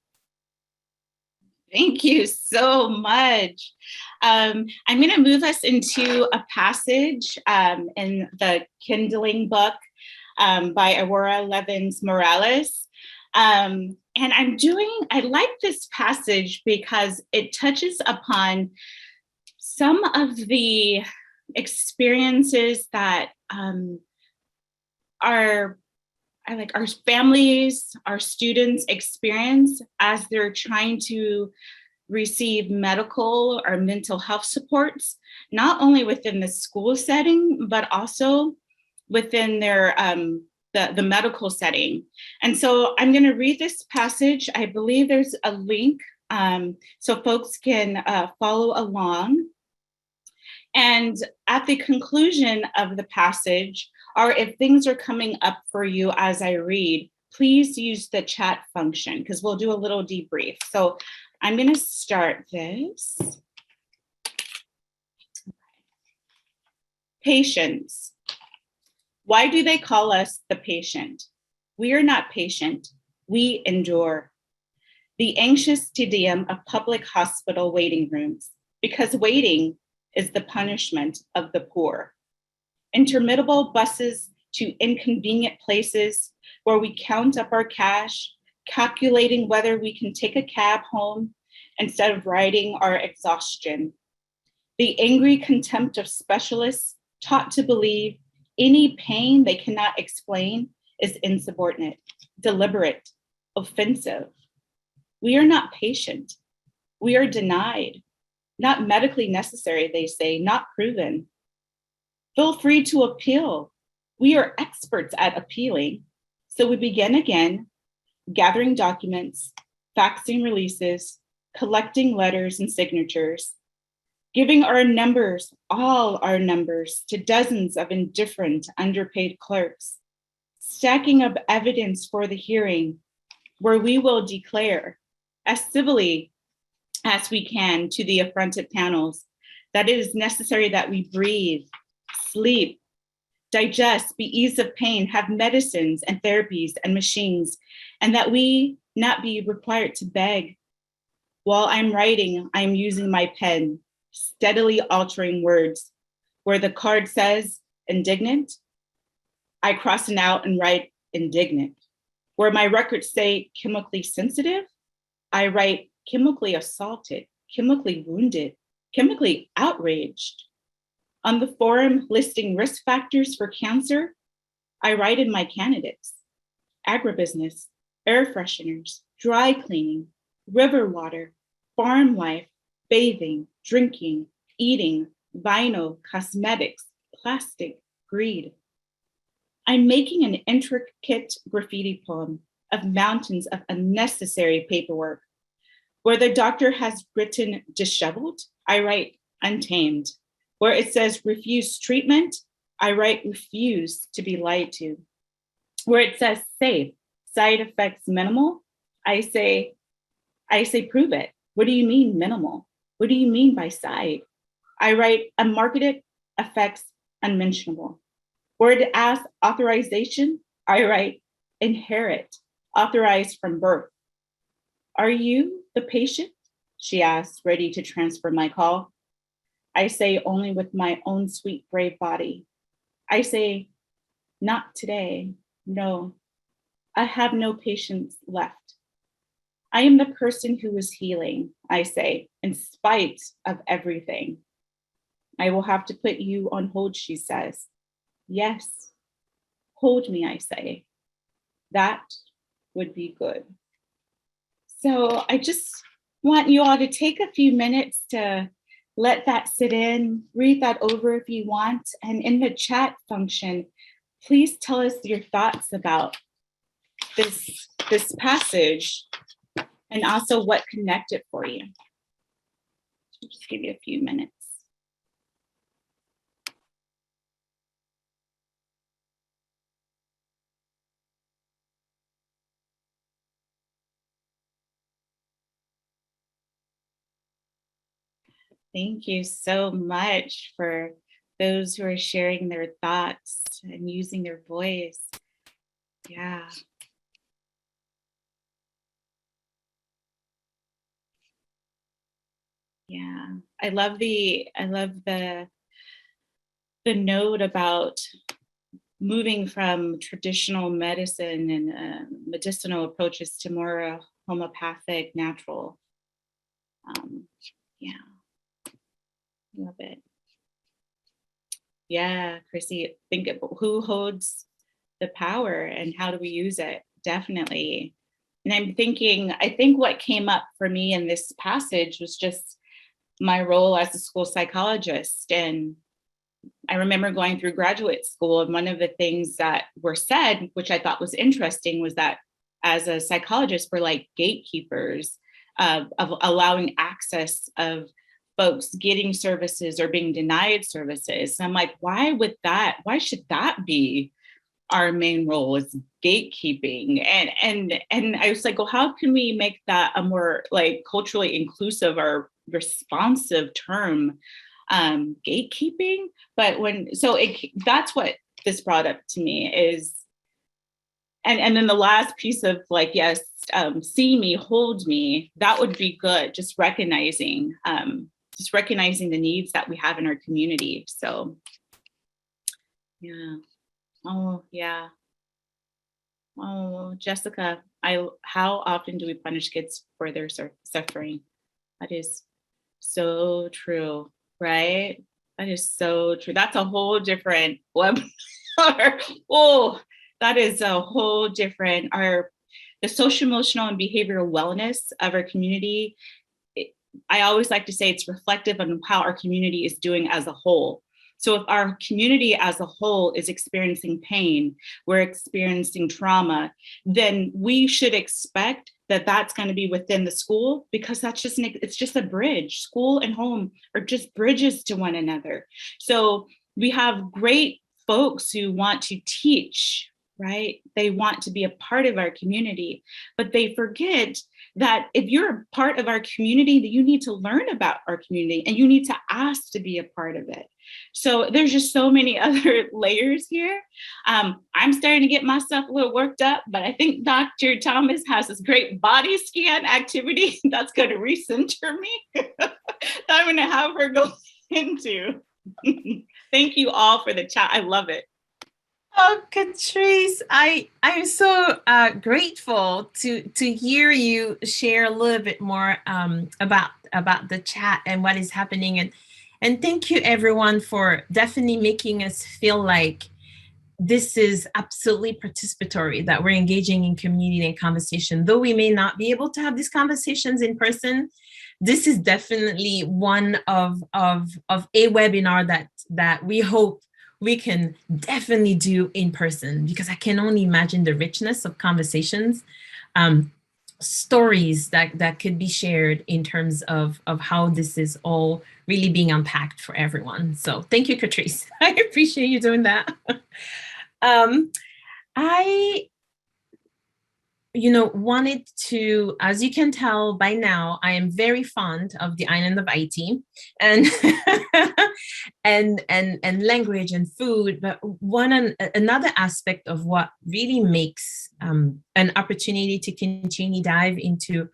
Thank you so much. I'm going to move us into a passage in the Kindling book by Aurora Levins Morales. And I like this passage because it touches upon some of the experiences that our families, our students experience as they're trying to receive medical or mental health supports, not only within the school setting, but also within their the medical setting. And so I'm going to read this passage. I believe there's a link so folks can follow along. And at the conclusion of the passage, or if things are coming up for you as I read, please use the chat function because we'll do a little debrief. So I'm going to start this. Patience. Why do they call us the patient? We are not patient. We endure. The anxious tedium of public hospital waiting rooms, because waiting is the punishment of the poor. Interminable buses to inconvenient places where we count up our cash, calculating whether we can take a cab home instead of riding our exhaustion. The angry contempt of specialists taught to believe any pain they cannot explain is insubordinate, deliberate, offensive. We are not patient. We are denied. Not medically necessary, they say, not proven. Feel free to appeal. We are experts at appealing. So we begin again, gathering documents, faxing releases, collecting letters and signatures, giving our numbers, all our numbers, to dozens of indifferent, underpaid clerks, stacking up evidence for the hearing where we will declare as civilly as we can to the affronted panels that it is necessary that we breathe, sleep, digest, be eased of pain, have medicines and therapies and machines, and that we not be required to beg. While I'm writing, I'm using my pen, steadily altering words. Where the card says indignant, I cross it out and write indignant. Where my records say chemically sensitive, I write chemically assaulted, chemically wounded, chemically outraged. On the form listing risk factors for cancer, I write in my candidates: agribusiness, air fresheners, dry cleaning, river water, farm life, bathing, drinking, eating, vinyl, cosmetics, plastic, greed. I'm making an intricate graffiti poem of mountains of unnecessary paperwork. Where the doctor has written disheveled, I write untamed. Where it says refuse treatment, I write refuse to be lied to. Where it says safe, side effects minimal, I say prove it. What do you mean minimal? What do you mean by side? I write unmarketed effects unmentionable. Where it asks authorization, I write inherit, authorized from birth. Are you the patient? She asks, ready to transfer my call. I say only with my own sweet, brave body. I say, not today, no. I have no patience left. I am the person who is healing, I say, in spite of everything. I will have to put you on hold, she says. Yes, hold me, I say. That would be good. So I just want you all to take a few minutes to let that sit in, read that over if you want. And in the chat function, please tell us your thoughts about this passage and also what connected for you. I'll just give you a few minutes. Thank you so much for those who are sharing their thoughts and using their voice. Yeah. Yeah. I love the note about moving from traditional medicine and medicinal approaches to more homeopathic, natural. Yeah. Love it. Yeah, Chrissy, think of who holds the power and how do we use it? Definitely. And I'm thinking, I think what came up for me in this passage was just my role as a school psychologist. And I remember going through graduate school, and one of the things that were said, which I thought was interesting, was that as a psychologist, we're like gatekeepers of allowing access of folks getting services or being denied services. And I'm like, why should that be our main role, is gatekeeping? And I was like, well, how can we make that a more like culturally inclusive or responsive term, gatekeeping? But that's what this brought up to me is, and then the last piece of like, yes, see me, hold me, that would be good. Just recognizing the needs that we have in our community. So, yeah. Oh, yeah. Oh, Jessica, how often do we punish kids for their suffering? That is so true, right? That is so true. That's a whole different webinar. Oh, that is a whole different, the social, emotional, and behavioral wellness of our community. I always like to say it's reflective on how our community is doing as a whole. So if our community as a whole is experiencing pain, we're experiencing trauma, then we should expect that that's going to be within the school, because it's just a bridge. School and home are just bridges to one another. So we have great folks who want to teach, right? They want to be a part of our community, but they forget that if you're a part of our community, that you need to learn about our community and you need to ask to be a part of it. So there's just so many other layers here. I'm starting to get myself a little worked up, but I think Dr. Thomas has this great body scan activity that's going to recenter me that I'm going to have her go into. Thank you all for the chat. I love it. Oh, Catrice, I'm so grateful to hear you share a little bit more about the chat and what is happening, and thank you everyone for definitely making us feel like this is absolutely participatory, that we're engaging in community and conversation. Though we may not be able to have these conversations in person, this is definitely one of a webinar that we hope we can definitely do in person, because I can only imagine the richness of conversations, stories that could be shared in terms of how this is all really being unpacked for everyone. So thank you, Catrice. I appreciate you doing that. I wanted to, as you can tell by now, I am very fond of the island of Haiti and and language and food. But another aspect of what really makes an opportunity to continue dive into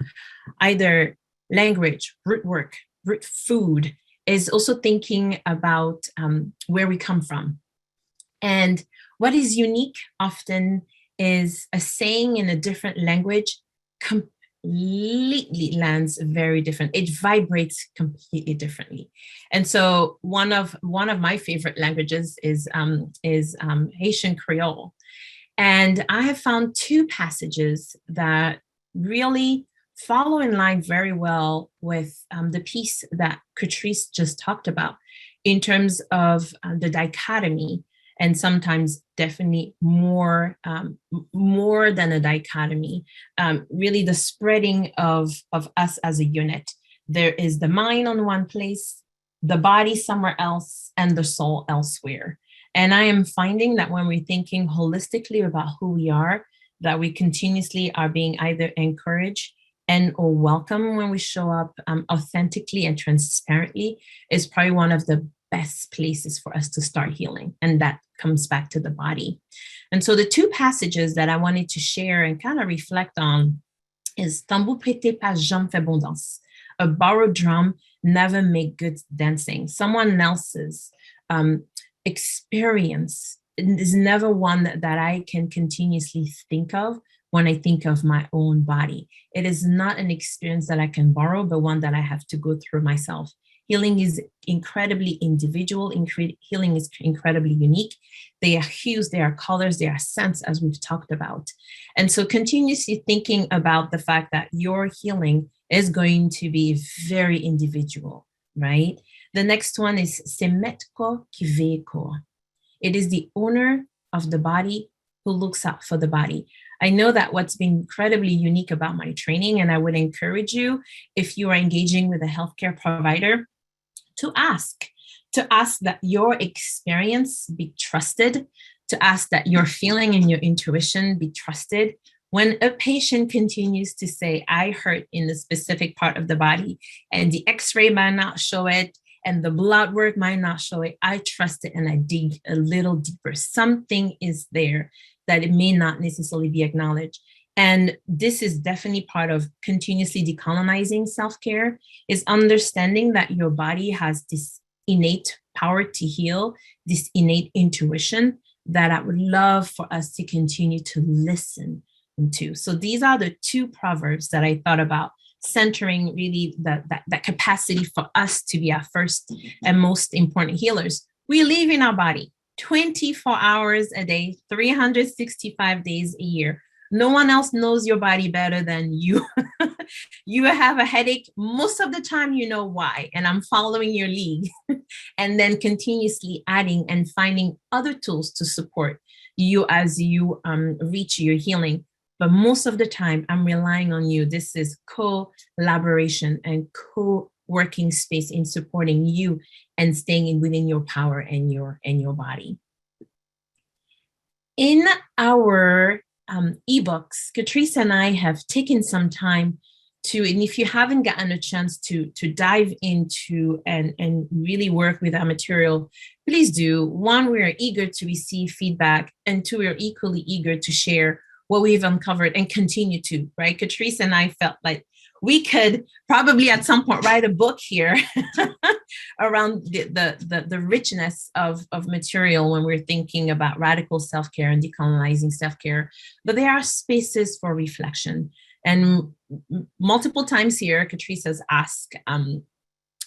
either language, root work, root food, is also thinking about where we come from. And what is unique often is a saying in a different language completely lands very different. It vibrates completely differently. And so one of my favorite languages is Haitian Creole. And I have found two passages that really follow in line very well with the piece that Catrice just talked about in terms of the dichotomy, and sometimes definitely more than a dichotomy, really the spreading of us as a unit. There is the mind on one place, the body somewhere else, and the soul elsewhere. And I am finding that when we're thinking holistically about who we are, that we continuously are being either encouraged and or welcome when we show up authentically and transparently, is probably one of the best places for us to start healing. And that comes back to the body. And so the two passages that I wanted to share and kind of reflect on is Tambour prêté pas jamais fait bon danse. A borrowed drum never make good dancing. Someone else's experience is never one that I can continuously think of when I think of my own body. It is not an experience that I can borrow, but one that I have to go through myself. Healing is incredibly individual. Healing is incredibly unique. They are hues, they are colors, they are scents, as we've talked about. And so continuously thinking about the fact that your healing is going to be very individual, right? The next one is c'est maître corps qui veille corps. It is the owner of the body who looks out for the body. I know that what's been incredibly unique about my training, and I would encourage you, if you are engaging with a healthcare provider, to ask that your experience be trusted, to ask that your feeling and your intuition be trusted. When a patient continues to say, I hurt in the specific part of the body, and the x-ray might not show it, and the blood work might not show it, I trust it and I dig a little deeper. Something is there that it may not necessarily be acknowledged. And this is definitely part of continuously decolonizing self-care, is understanding that your body has this innate power to heal, this innate intuition that I would love for us to continue to listen to. So these are the two proverbs that I thought about, centering really that capacity for us to be our first and most important healers. We live in our body 24 hours a day, 365 days a year. No one else knows your body better than you. You have a headache. Most of the time, you know why, and I'm following your lead. And then continuously adding and finding other tools to support you as you reach your healing. But most of the time, I'm relying on you. This is collaboration and co-working space in supporting you and staying within your power and your body. In our ebooks, Catrice and I have taken some time to, and if you haven't gotten a chance to dive into and really work with our material, please do. One, we are eager to receive feedback, and two, we are equally eager to share what we've uncovered and continue to, right? Catrice and I felt like we could probably at some point write a book here around the richness of material when we're thinking about radical self-care and decolonizing self-care. But there are spaces for reflection. And multiple times here, Catrice has asked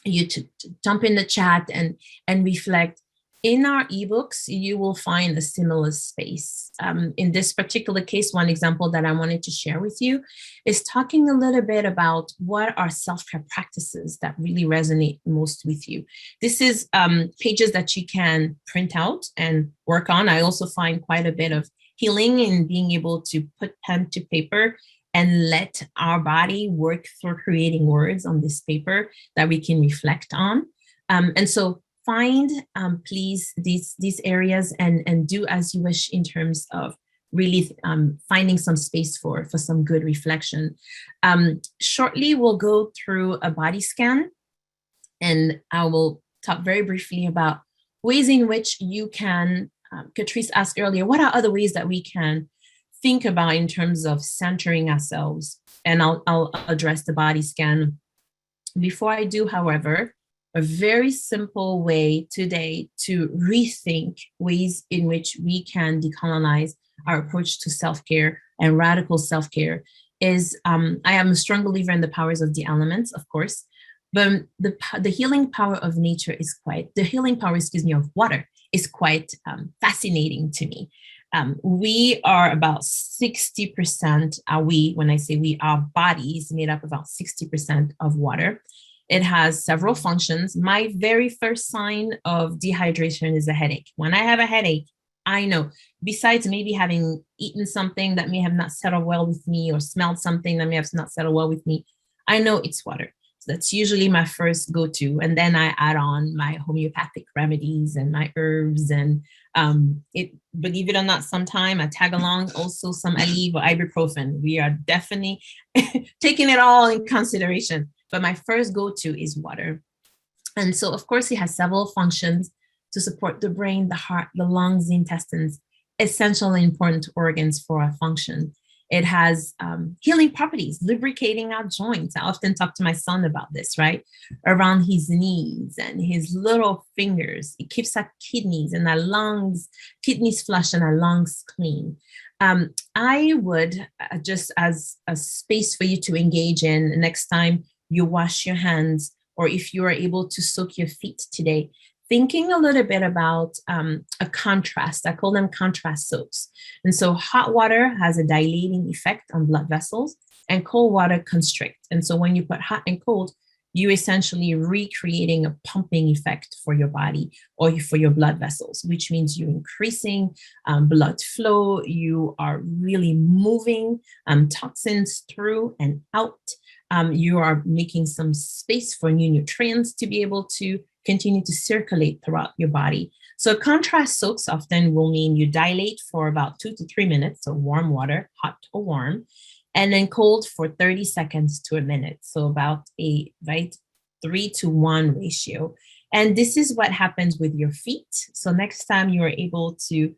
you to jump in the chat and reflect. In our ebooks, you will find a similar space. In this particular case, one example that I wanted to share with you is talking a little bit about what are self-care practices that really resonate most with you. This is pages that you can print out and work on. I also find quite a bit of healing in being able to put pen to paper and let our body work through creating words on this paper that we can reflect on. And so find, please, these areas and do as you wish in terms of really finding some space for some good reflection. Shortly, we'll go through a body scan, and I will talk very briefly about ways in which you can, Catrice asked earlier, what are other ways that we can think about in terms of centering ourselves? And I'll address the body scan. Before I do, however, a very simple way today to rethink ways in which we can decolonize our approach to self-care and radical self-care is, I am a strong believer in the powers of the elements, of course, but the healing power of nature is of water is quite fascinating to me. We are about 60%, when I say we, our body is made up about 60% of water. It has several functions. My very first sign of dehydration is a headache. When I have a headache, I know, besides maybe having eaten something that may have not settled well with me or smelled something that may have not settled well with me, I know it's water. So that's usually my first go-to. And then I add on my homeopathic remedies and my herbs. And believe it or not, sometime I tag along also some Aleve or ibuprofen. We are definitely taking it all in consideration. But my first go-to is water. And so, of course, it has several functions to support the brain, the heart, the lungs, the intestines, essential and important organs for our function. It has healing properties, lubricating our joints. I often talk to my son about this, right? Around his knees and his little fingers. It keeps our kidneys and our lungs, kidneys flush and our lungs clean. I would, just as a space for you to engage in next time you wash your hands, or if you are able to soak your feet today, thinking a little bit about a contrast. I call them contrast soaks. And so hot water has a dilating effect on blood vessels, and cold water constrict. And so when you put hot and cold, you essentially recreating a pumping effect for your body or for your blood vessels, which means you're increasing blood flow. You are really moving toxins through and out. You are making some space for new nutrients to be able to continue to circulate throughout your body. So contrast soaks often will mean you dilate for about 2 to 3 minutes, so warm water, hot or warm, and then cold for 30 seconds to a minute. So about a 3-to-1 ratio. And this is what happens with your feet. So next time you are able to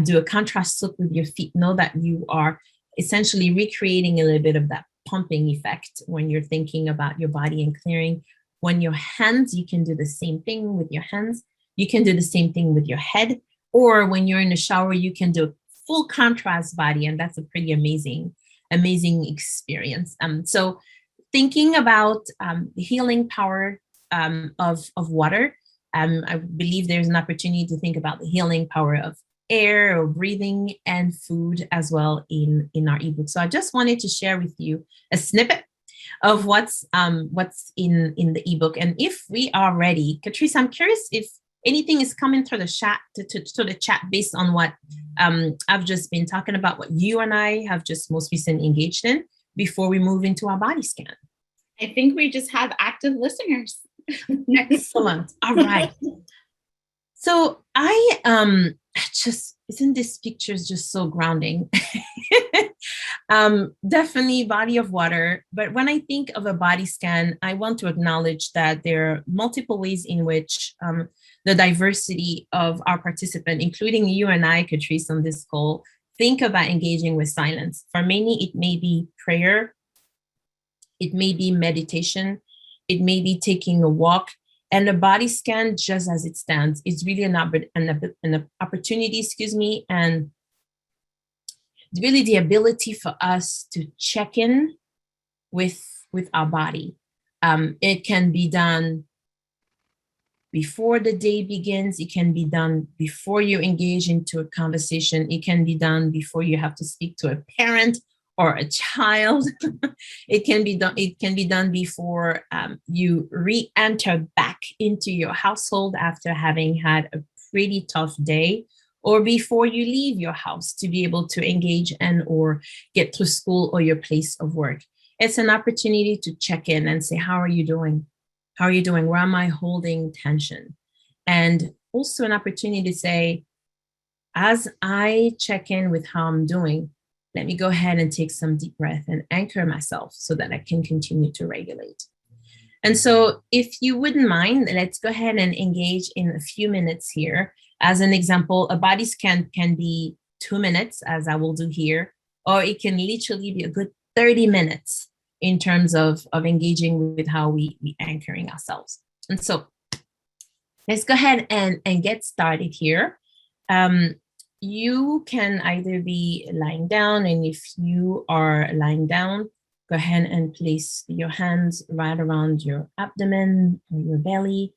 do a contrast soak with your feet, know that you are essentially recreating a little bit of that pumping effect when you're thinking about your body and clearing. When your hands, you can do the same thing with your hands. You can do the same thing with your head. Or when you're in the shower, you can do a full contrast body. And that's a pretty amazing experience. So thinking about the healing power of water, I believe there's an opportunity to think about the healing power of air or breathing and food as well in our ebook. So I just wanted to share with you a snippet of what's in the ebook. And if we are ready, Catrice, I'm curious if anything is coming through the chat to the chat based on what I've just been talking about, what you and I have just most recently engaged in before we move into our body scan. I think we just have active listeners. Excellent. All right. So I just, isn't this picture just so grounding? Definitely body of water. But when I think of a body scan, I want to acknowledge that there are multiple ways in which the diversity of our participant, including you and I, Catrice, on this call, think about engaging with silence. For many, it may be prayer. It may be meditation. It may be taking a walk. And the body scan, just as it stands, is really an opportunity, and really the ability for us to check in with our body. It can be done before the day begins. It can be done before you engage into a conversation. It can be done before you have to speak to a parent or a child. It can be done before you re-enter back into your household after having had a pretty tough day, or before you leave your house to be able to engage and or get to school or your place of work. It's an opportunity to check in and say, how are you doing? How are you doing? Where am I holding tension? And also an opportunity to say, as I check in with how I'm doing, let me go ahead and take some deep breath and anchor myself so that I can continue to regulate. And so if you wouldn't mind, let's go ahead and engage in a few minutes here. As an example, a body scan can be 2 minutes, as I will do here, or it can literally be a good 30 minutes in terms of engaging with how we anchoring ourselves. And so let's go ahead and get started here. You can either be lying down, and if you are lying down, go ahead and place your hands right around your abdomen or your belly,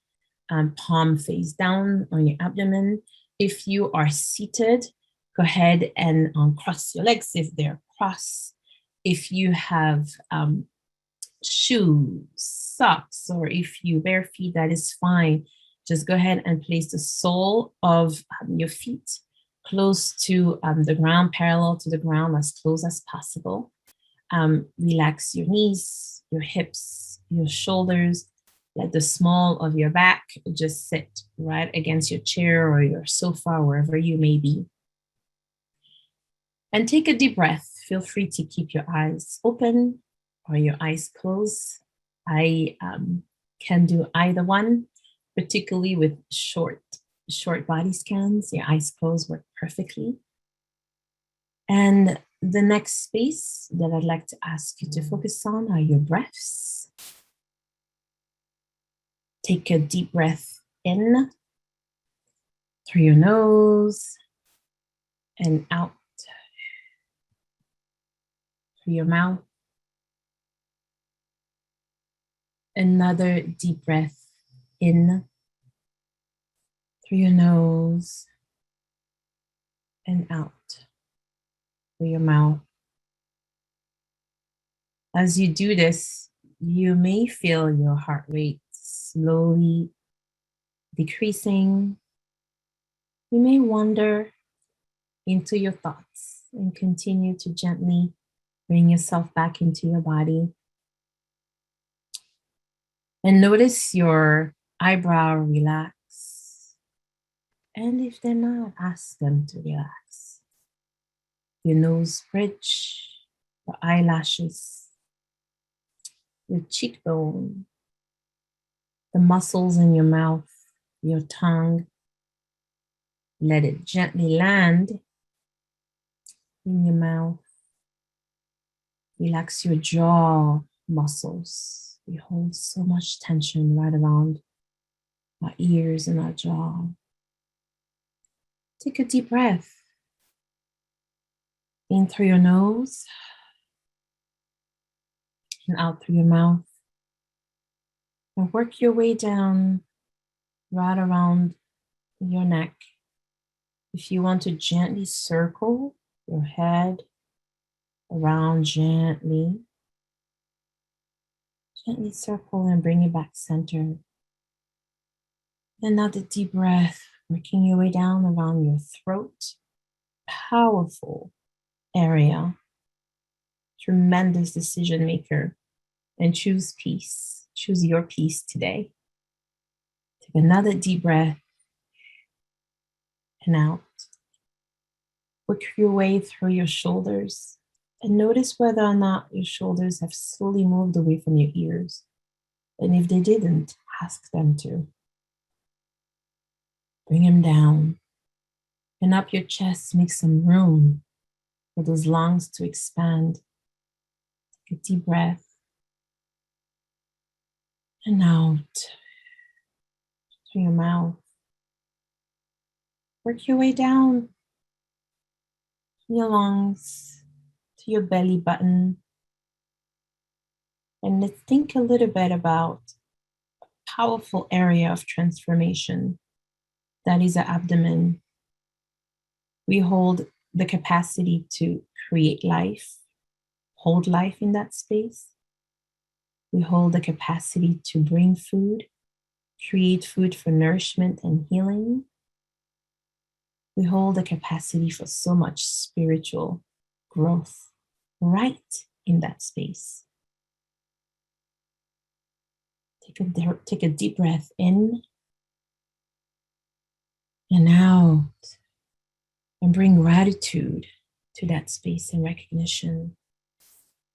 palm face down on your abdomen. If you are seated, go ahead and cross your legs if they're crossed. If you have shoes, socks, or if you bare feet, that is fine. Just go ahead and place the sole of your feet close to the ground, parallel to the ground, as close as possible. Relax your knees, your hips, your shoulders. Let the small of your back just sit right against your chair or your sofa, wherever you may be. And take a deep breath. Feel free to keep your eyes open or your eyes closed. I can do either one, particularly with short body scans. Your eyes closed work perfectly. And the next space that I'd like to ask you to focus on are your breaths. Take a deep breath in through your nose and out through your mouth. Another deep breath in through your nose and out through your mouth. As you do this, you may feel your heart rate slowly decreasing. You may wander into your thoughts and continue to gently bring yourself back into your body. And notice your eyebrow relax. And if they're not, ask them to relax. Your nose bridge, your eyelashes, your cheekbone, the muscles in your mouth, your tongue. Let it gently land in your mouth. Relax your jaw muscles. We hold so much tension right around our ears and our jaw. Take a deep breath. In through your nose and out through your mouth. And work your way down right around your neck. If you want to gently circle your head around gently circle and bring it back centered. Another deep breath, working your way down around your throat. Powerful area. Tremendous decision maker. And choose peace. Choose your peace today. Take another deep breath and out. Work your way through your shoulders and notice whether or not your shoulders have slowly moved away from your ears. And if they didn't, ask them to. Bring them down and up your chest. Make some room for those lungs to expand. Take a deep breath and out through your mouth. Work your way down your lungs to your belly button. And let's think a little bit about a powerful area of transformation. That is the abdomen. We hold the capacity to create life, hold life in that space. We hold the capacity to bring food, create food for nourishment and healing. We hold the capacity for so much spiritual growth right in that space. Take a deep breath in and out, and bring gratitude to that space and recognition.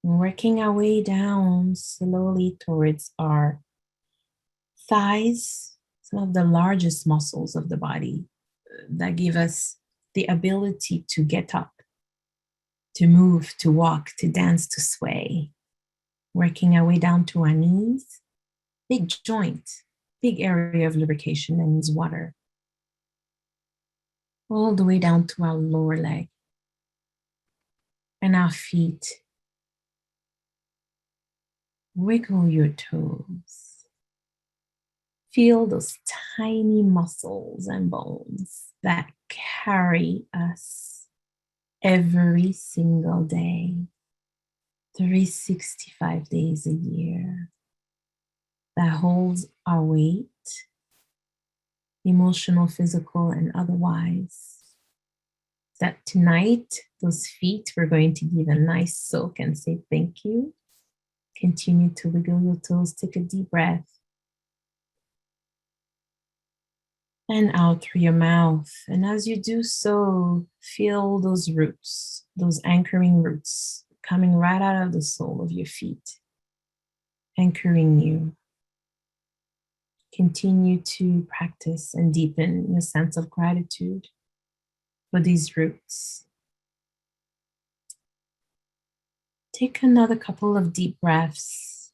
And working our way down slowly towards our thighs, some of the largest muscles of the body that give us the ability to get up, to move, to walk, to dance, to sway. Working our way down to our knees, big joint, big area of lubrication that needs water. All the way down to our lower leg and our feet. Wiggle your toes. Feel those tiny muscles and bones that carry us every single day, 365 days a year, that holds our weight, emotional, physical, and otherwise. That tonight, those feet, we're going to give a nice soak and say thank you. Continue to wiggle your toes, take a deep breath. And out through your mouth. And as you do so, feel those roots, those anchoring roots coming right out of the sole of your feet, anchoring you. Continue to practice and deepen your sense of gratitude for these roots. Take another couple of deep breaths.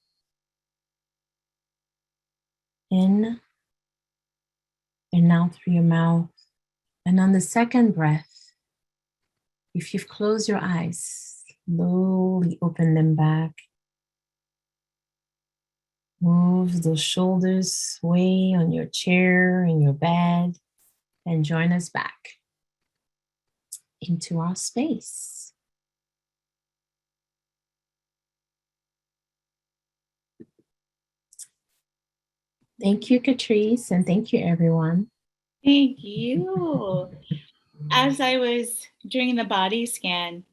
In and out through your mouth. And on the second breath, if you've closed your eyes, slowly open them back. Move those shoulders, sway on your chair, in your bed, and join us back into our space. Thank you, Catrice, and thank you, everyone. Thank you. As I was doing the body scan,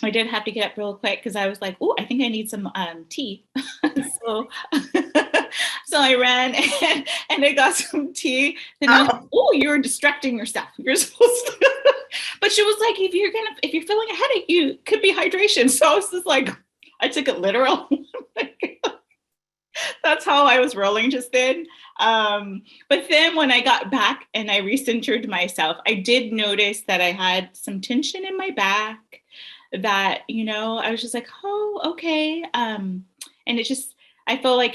I did have to get up real quick because I was like, oh, I think I need some tea. So So I ran and I got some tea. Then I was like, oh, you're distracting yourself. You're supposed to. But she was like, if you're feeling a headache, you could be hydration. So I was just like, I took it literal. That's how I was rolling just then. But then when I got back and I recentered myself, I did notice that I had some tension in my back that, I was just like, oh, okay. And it just, I feel like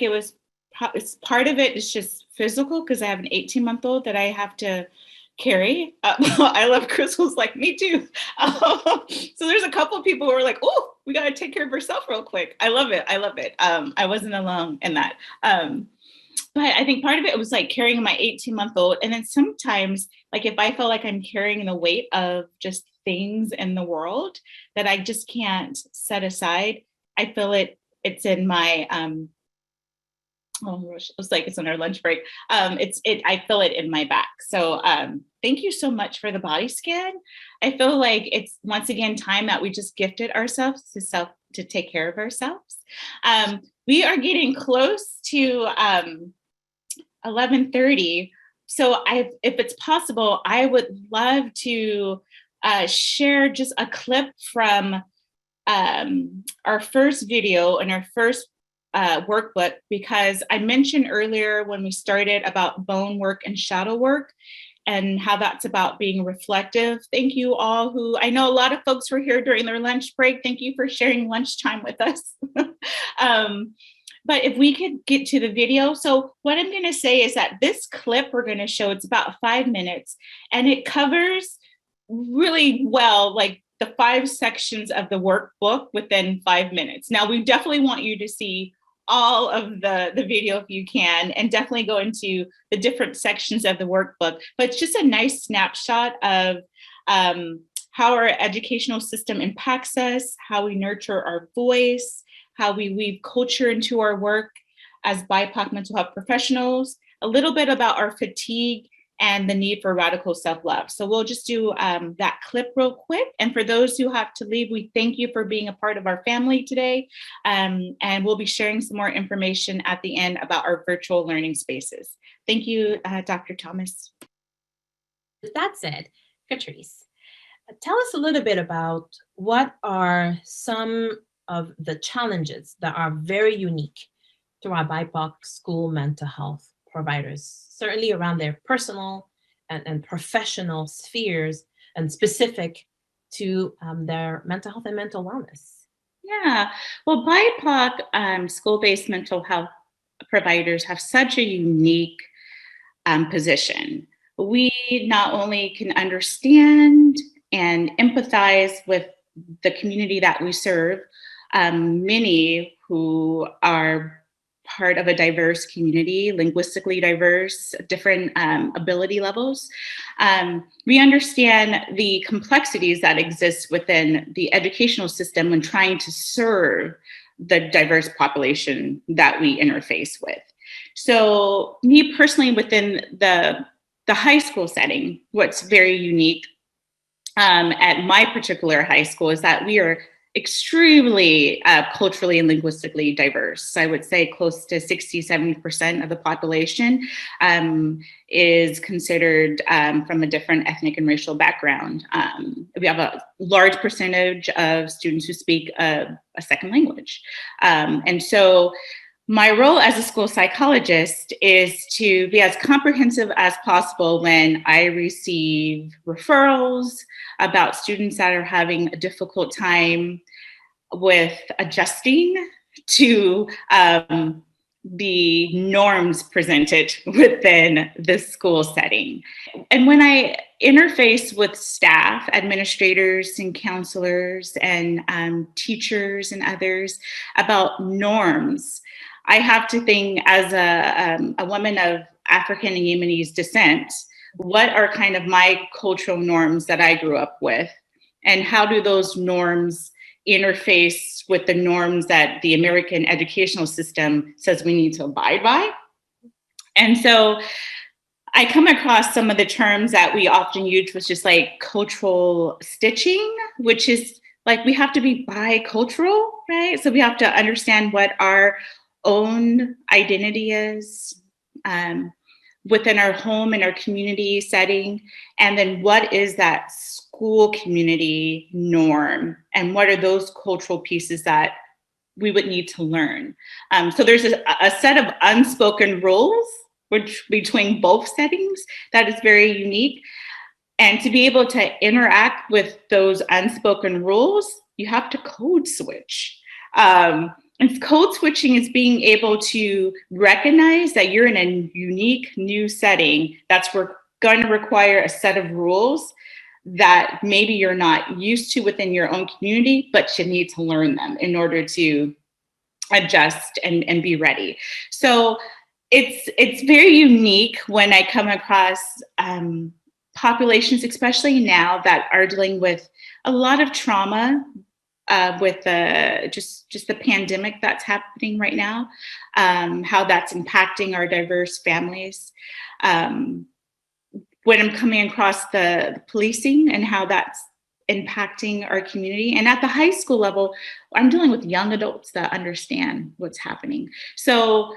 it's part of it is just physical because I have an 18-month-old that I have to carry. I love Crystal's like, me too. So there's a couple of people who are like, oh, we got to take care of ourselves real quick. I love it. I wasn't alone in that. But I think part of it was like carrying my 18-month-old. And then sometimes, like if I feel like I'm carrying the weight of just things in the world that I just can't set aside, I feel it's in my, it's like it's on our lunch break. I feel it in my back. So thank you so much for the body scan. I feel like it's once again time that we just gifted ourselves to take care of ourselves. We are getting close to 11:30. So if it's possible, I would love to share just a clip from our first video and our first workbook, because I mentioned earlier when we started about bone work and shadow work and how that's about being reflective. Thank you all I know a lot of folks were here during their lunch break. Thank you for sharing lunchtime with us. But if we could get to the video. So what I'm going to say is that this clip we're going to show, it's about 5 minutes, and it covers really well, like the 5 sections of the workbook within 5 minutes. Now, we definitely want you to see all of the video if you can, and definitely go into the different sections of the workbook. But it's just a nice snapshot of how our educational system impacts us, how we nurture our voice, how we weave culture into our work as BIPOC mental health professionals, a little bit about our fatigue and the need for radical self-love. So we'll just do that clip real quick. And for those who have to leave, we thank you for being a part of our family today. And we'll be sharing some more information at the end about our virtual learning spaces. Thank you, Dr. Thomas. That said, Catrice, tell us a little bit about what are some of the challenges that are very unique to our BIPOC school mental health providers, certainly around their personal and professional spheres and specific to their mental health and mental wellness. Yeah, well, BIPOC school-based mental health providers have such a unique position. We not only can understand and empathize with the community that we serve, many who are part of a diverse community, linguistically diverse, different ability levels. We understand the complexities that exist within the educational system when trying to serve the diverse population that we interface with. So me personally, within the high school setting, what's very unique at my particular high school is that we are extremely culturally and linguistically diverse. So I would say close to 60-70% of the population is considered from a different ethnic and racial background. We have a large percentage of students who speak a second language. And so my role as a school psychologist is to be as comprehensive as possible when I receive referrals about students that are having a difficult time with adjusting to the norms presented within the school setting. And when I interface with staff, administrators and counselors and teachers and others about norms, I have to think as a woman of African and Yemenese descent, what are kind of my cultural norms that I grew up with? And how do those norms interface with the norms that the American educational system says we need to abide by? And so I come across some of the terms that we often use, which is like cultural stitching, which is like we have to be bicultural, right? So we have to understand what our own identity is within our home and our community setting, and then what is that school community norm, and what are those cultural pieces that we would need to learn. So there's a set of unspoken rules which between both settings that is very unique. And to be able to interact with those unspoken rules, you have to code switch. And code switching is being able to recognize that you're in a unique new setting that's going to require a set of rules that maybe you're not used to within your own community, but you need to learn them in order to adjust and be ready. So it's very unique when I come across populations, especially now, that are dealing with a lot of trauma with just the pandemic that's happening right now, how that's impacting our diverse families. When I'm coming across the policing and how that's impacting our community. And at the high school level, I'm dealing with young adults that understand what's happening. So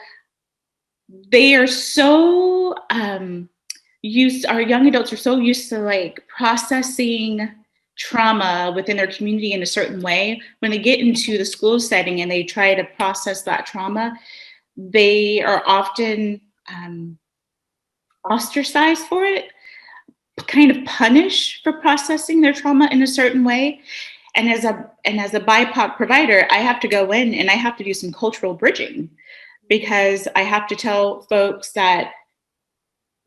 they are so our young adults are so used to like processing trauma within their community in a certain way. When they get into the school setting and they try to process that trauma, they are often ostracized for it, kind of punished for processing their trauma in a certain way. And as a BIPOC provider, I have to go in and I have to do some cultural bridging, because I have to tell folks that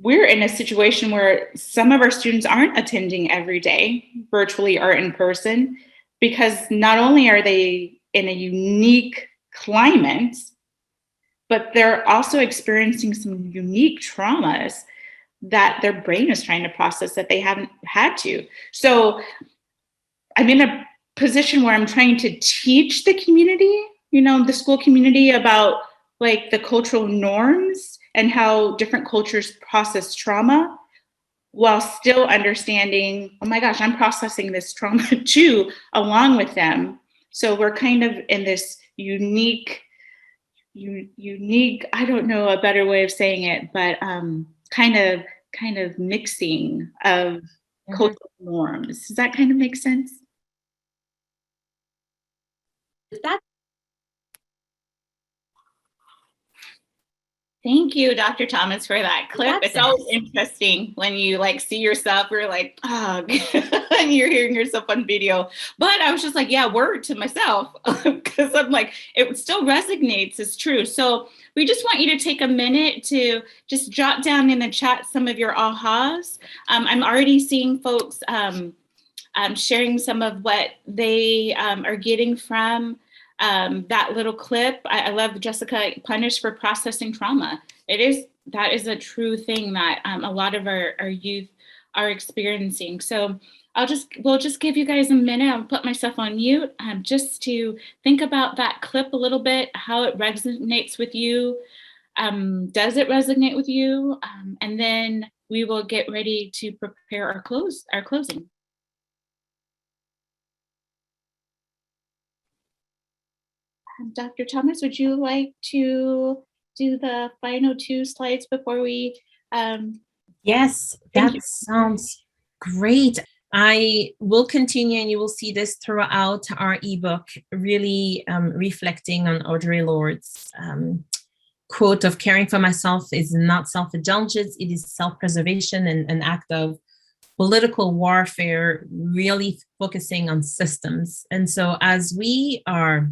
we're in a situation where some of our students aren't attending every day, virtually or in person, because not only are they in a unique climate, but they're also experiencing some unique traumas that their brain is trying to process that they haven't had to. So I'm in a position where I'm trying to teach the community, the school community, about like the cultural norms and how different cultures process trauma, while still understanding, oh my gosh, I'm processing this trauma too, along with them. So we're kind of in this unique, I don't know a better way of saying it, but kind of mixing of cultural norms. Does that kind of make sense? Thank you, Dr. Thomas, for that clip. It's always interesting when you like see yourself, you're like, oh, and you're hearing yourself on video. But I was just like, yeah, word to myself, because I'm like, it still resonates, it's true. So we just want you to take a minute to just jot down in the chat some of your ahas. I'm already seeing folks sharing some of what they are getting from that little clip. I love Jessica, punished for processing trauma. That is a true thing that a lot of our youth are experiencing. So we'll just give you guys a minute. I'll put myself on mute just to think about that clip a little bit, how it resonates with you. Does it resonate with you? And then we will get ready to prepare our closing. Dr. Thomas, would you like to do the final 2 slides before we? Yes, that sounds great. I will continue, and you will see this throughout our ebook, really reflecting on Audre Lorde's quote of caring for myself is not self-indulgence, it is self-preservation and an act of political warfare, really focusing on systems. And so as we are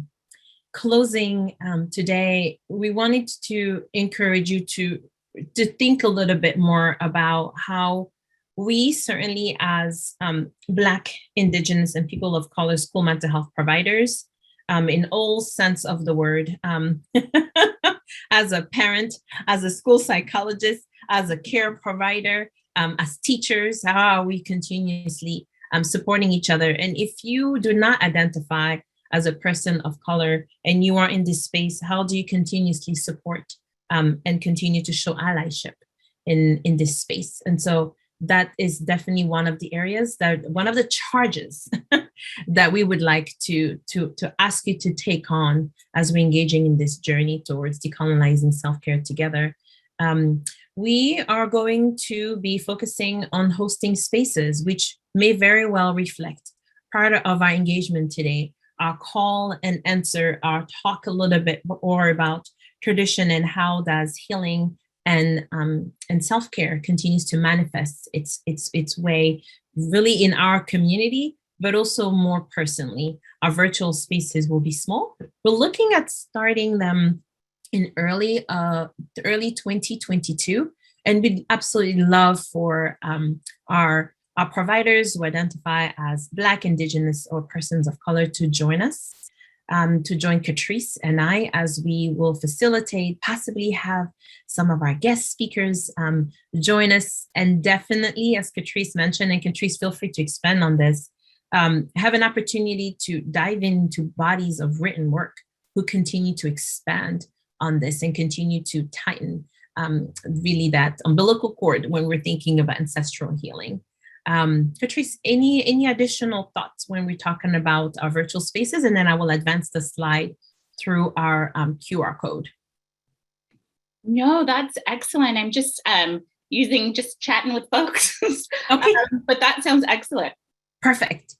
closing today, we wanted to encourage you to think a little bit more about how we certainly as Black, Indigenous, and people of color school mental health providers, in all sense of the word, as a parent, as a school psychologist, as a care provider, as teachers, how are we continuously supporting each other? And if you do not identify as a person of color and you are in this space, how do you continuously support and continue to show allyship in this space? And so that is definitely one of the areas one of the charges that we would like to ask you to take on as we're engaging in this journey towards decolonizing self-care together. We are going to be focusing on hosting spaces, which may very well reflect part of our engagement today, our call and answer, our talk a little bit more about tradition and how does healing and self-care continues to manifest its way really in our community, but also more personally. Our virtual spaces will be small. We're looking at starting them in early 2022, and we'd absolutely love for our providers who identify as Black, Indigenous, or persons of color to join us, to join Catrice and I, as we will facilitate, possibly have some of our guest speakers join us, and definitely, as Catrice mentioned, and Catrice, feel free to expand on this, have an opportunity to dive into bodies of written work who continue to expand on this and continue to tighten really that umbilical cord when we're thinking about ancestral healing. Catrice, any additional thoughts when we're talking about our virtual spaces? And then I will advance the slide through our QR code. No, that's excellent. I'm just chatting with folks. Okay. But that sounds excellent. Perfect.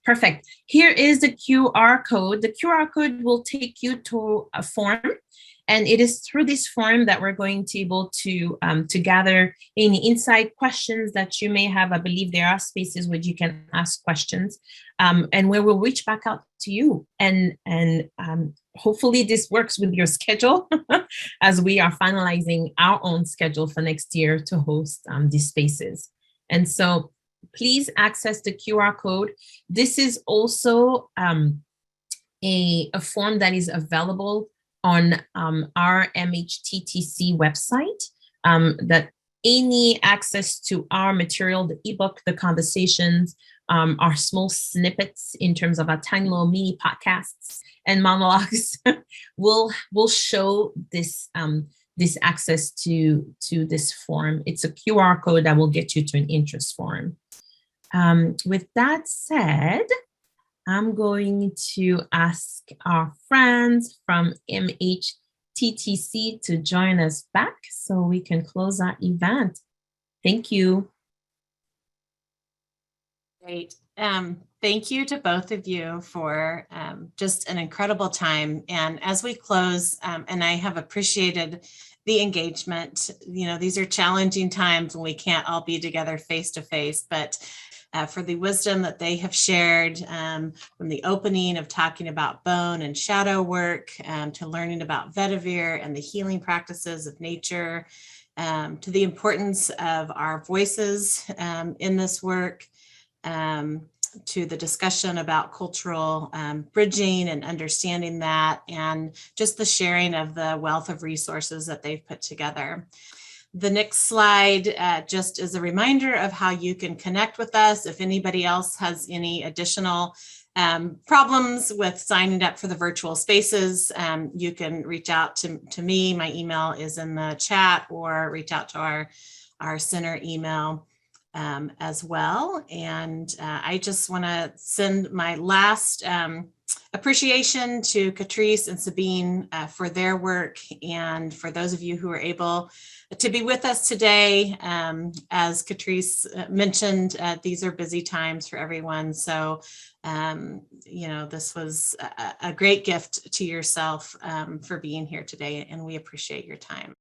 Here is the QR code. The QR code will take you to a form. And it is through this form that we're going to be able to gather any insight questions that you may have. I believe there are spaces where you can ask questions, and where we'll reach back out to you. And hopefully this works with your schedule as we are finalizing our own schedule for next year to host these spaces. And so please access the QR code. This is also a form that is available on our MHTTC website, that any access to our material, the ebook, the conversations, our small snippets in terms of our tiny little mini podcasts and monologues will show this this access to this form. It's a QR code that will get you to an interest form. With that said, I'm going to ask our friends from MHTTC to join us back so we can close our event. Thank you. Great. Thank you to both of you for just an incredible time. And as we close, and I have appreciated the engagement, you know, these are challenging times when we can't all be together face to face, but for the wisdom that they have shared, from the opening of talking about bone and shadow work, to learning about vetiver and the healing practices of nature, to the importance of our voices in this work, to the discussion about cultural bridging and understanding that, and just the sharing of the wealth of resources that they've put together. The next slide just is a reminder of how you can connect with us. If anybody else has any additional problems with signing up for the virtual spaces, you can reach out to me. My email is in the chat, or reach out to our center email as well. And I just want to send my last appreciation to Catrice and Sabine for their work, and for those of you who are able to be with us today. As Catrice mentioned, these are busy times for everyone. So, you know, this was a great gift to yourself for being here today, and we appreciate your time.